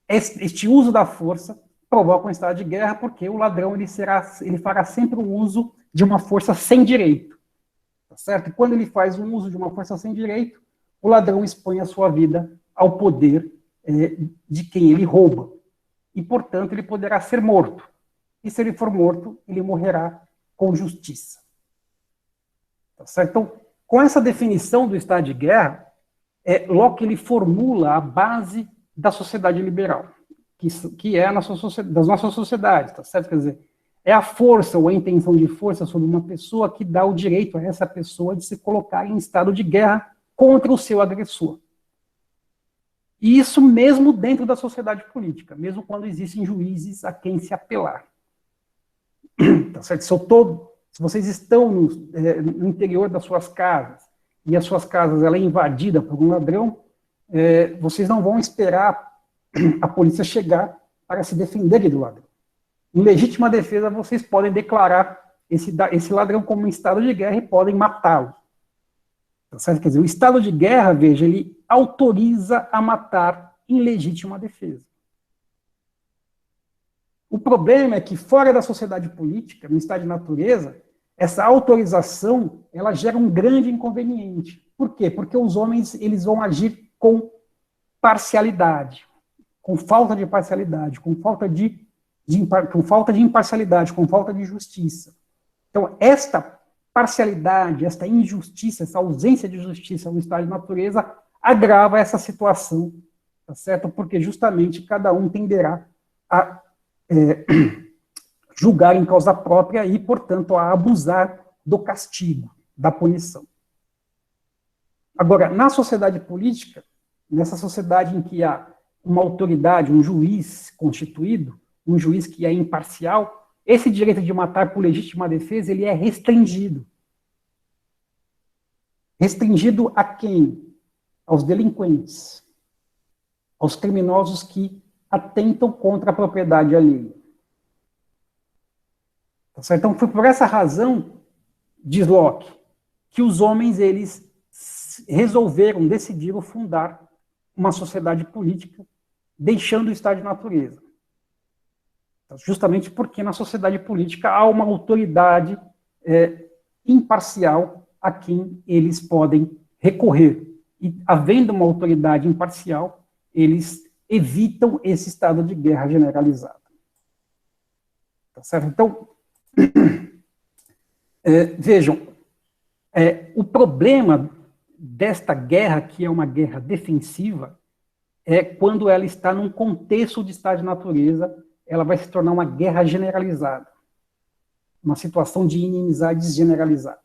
este uso da força provoca um estado de guerra, porque o ladrão ele fará sempre um uso de uma força sem direito, tá certo? E quando ele faz um uso de uma força sem direito, o ladrão expõe a sua vida ao poder de quem ele rouba. E, portanto, ele poderá ser morto. E se ele for morto, ele morrerá com justiça. Tá certo? Então, com essa definição do estado de guerra, Locke ele formula a base da sociedade liberal, que é das nossas sociedades, tá certo? Quer dizer, é a força ou a intenção de força sobre uma pessoa que dá o direito a essa pessoa de se colocar em estado de guerra contra o seu agressor. E isso mesmo dentro da sociedade política, mesmo quando existem juízes a quem se apelar. Tá certo? Se vocês estão no interior das suas casas, e as suas casas ela é invadida por um ladrão, vocês não vão esperar a polícia chegar para se defender do ladrão. Em legítima defesa, vocês podem declarar esse ladrão como um estado de guerra e podem matá-lo. Tá certo? Quer dizer, o estado de guerra, veja, ele autoriza a matar em legítima defesa. O problema é que, fora da sociedade política, no estado de natureza, essa autorização, ela gera um grande inconveniente. Por quê? Porque os homens, eles vão agir com parcialidade, com falta de parcialidade, com falta de imparcialidade, com falta de justiça. Então, esta parcialidade, esta injustiça, essa ausência de justiça no estado de natureza agrava essa situação, tá certo? Porque justamente cada um tenderá a julgar em causa própria e, portanto, a abusar do castigo, da punição. Agora, na sociedade política, nessa sociedade em que há uma autoridade, um juiz constituído, um juiz que é imparcial, esse direito de matar por legítima defesa, ele é restringido. Restringido a quem? Aos delinquentes, aos criminosos que atentam contra a propriedade alheia. Tá certo? Então, foi por essa razão, diz Locke, que os homens, eles resolveram, decidiram fundar uma sociedade política, deixando o estado de natureza. Justamente porque na sociedade política há uma autoridade imparcial a quem eles podem recorrer. E, havendo uma autoridade imparcial, eles evitam esse estado de guerra generalizada. Tá certo? Então, vejam, o problema desta guerra, que é uma guerra defensiva, é quando ela está num contexto de estado de natureza, ela vai se tornar uma guerra generalizada, uma situação de inimizades generalizada.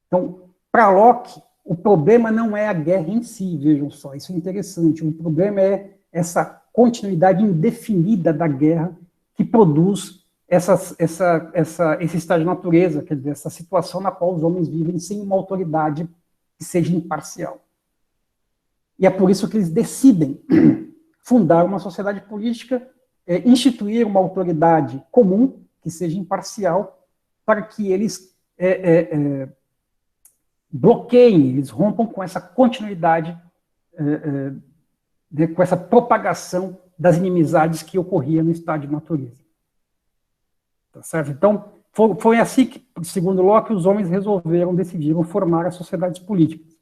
Então, para Locke, o problema não é a guerra em si, vejam só, isso é interessante, o problema é essa continuidade indefinida da guerra que produz esse estado de natureza, quer dizer, essa situação na qual os homens vivem sem uma autoridade que seja imparcial. E é por isso que eles decidem fundar uma sociedade política, instituir uma autoridade comum, que seja imparcial, para que eles bloqueiem, eles rompam com essa continuidade, com essa propagação das inimizades que ocorria no estado de natureza. Tá certo? Então, foi assim que, segundo Locke, os homens decidiram formar as sociedades políticas.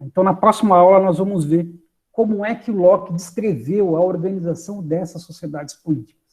Então, na próxima aula, nós vamos ver como é que Locke descreveu a organização dessas sociedades políticas.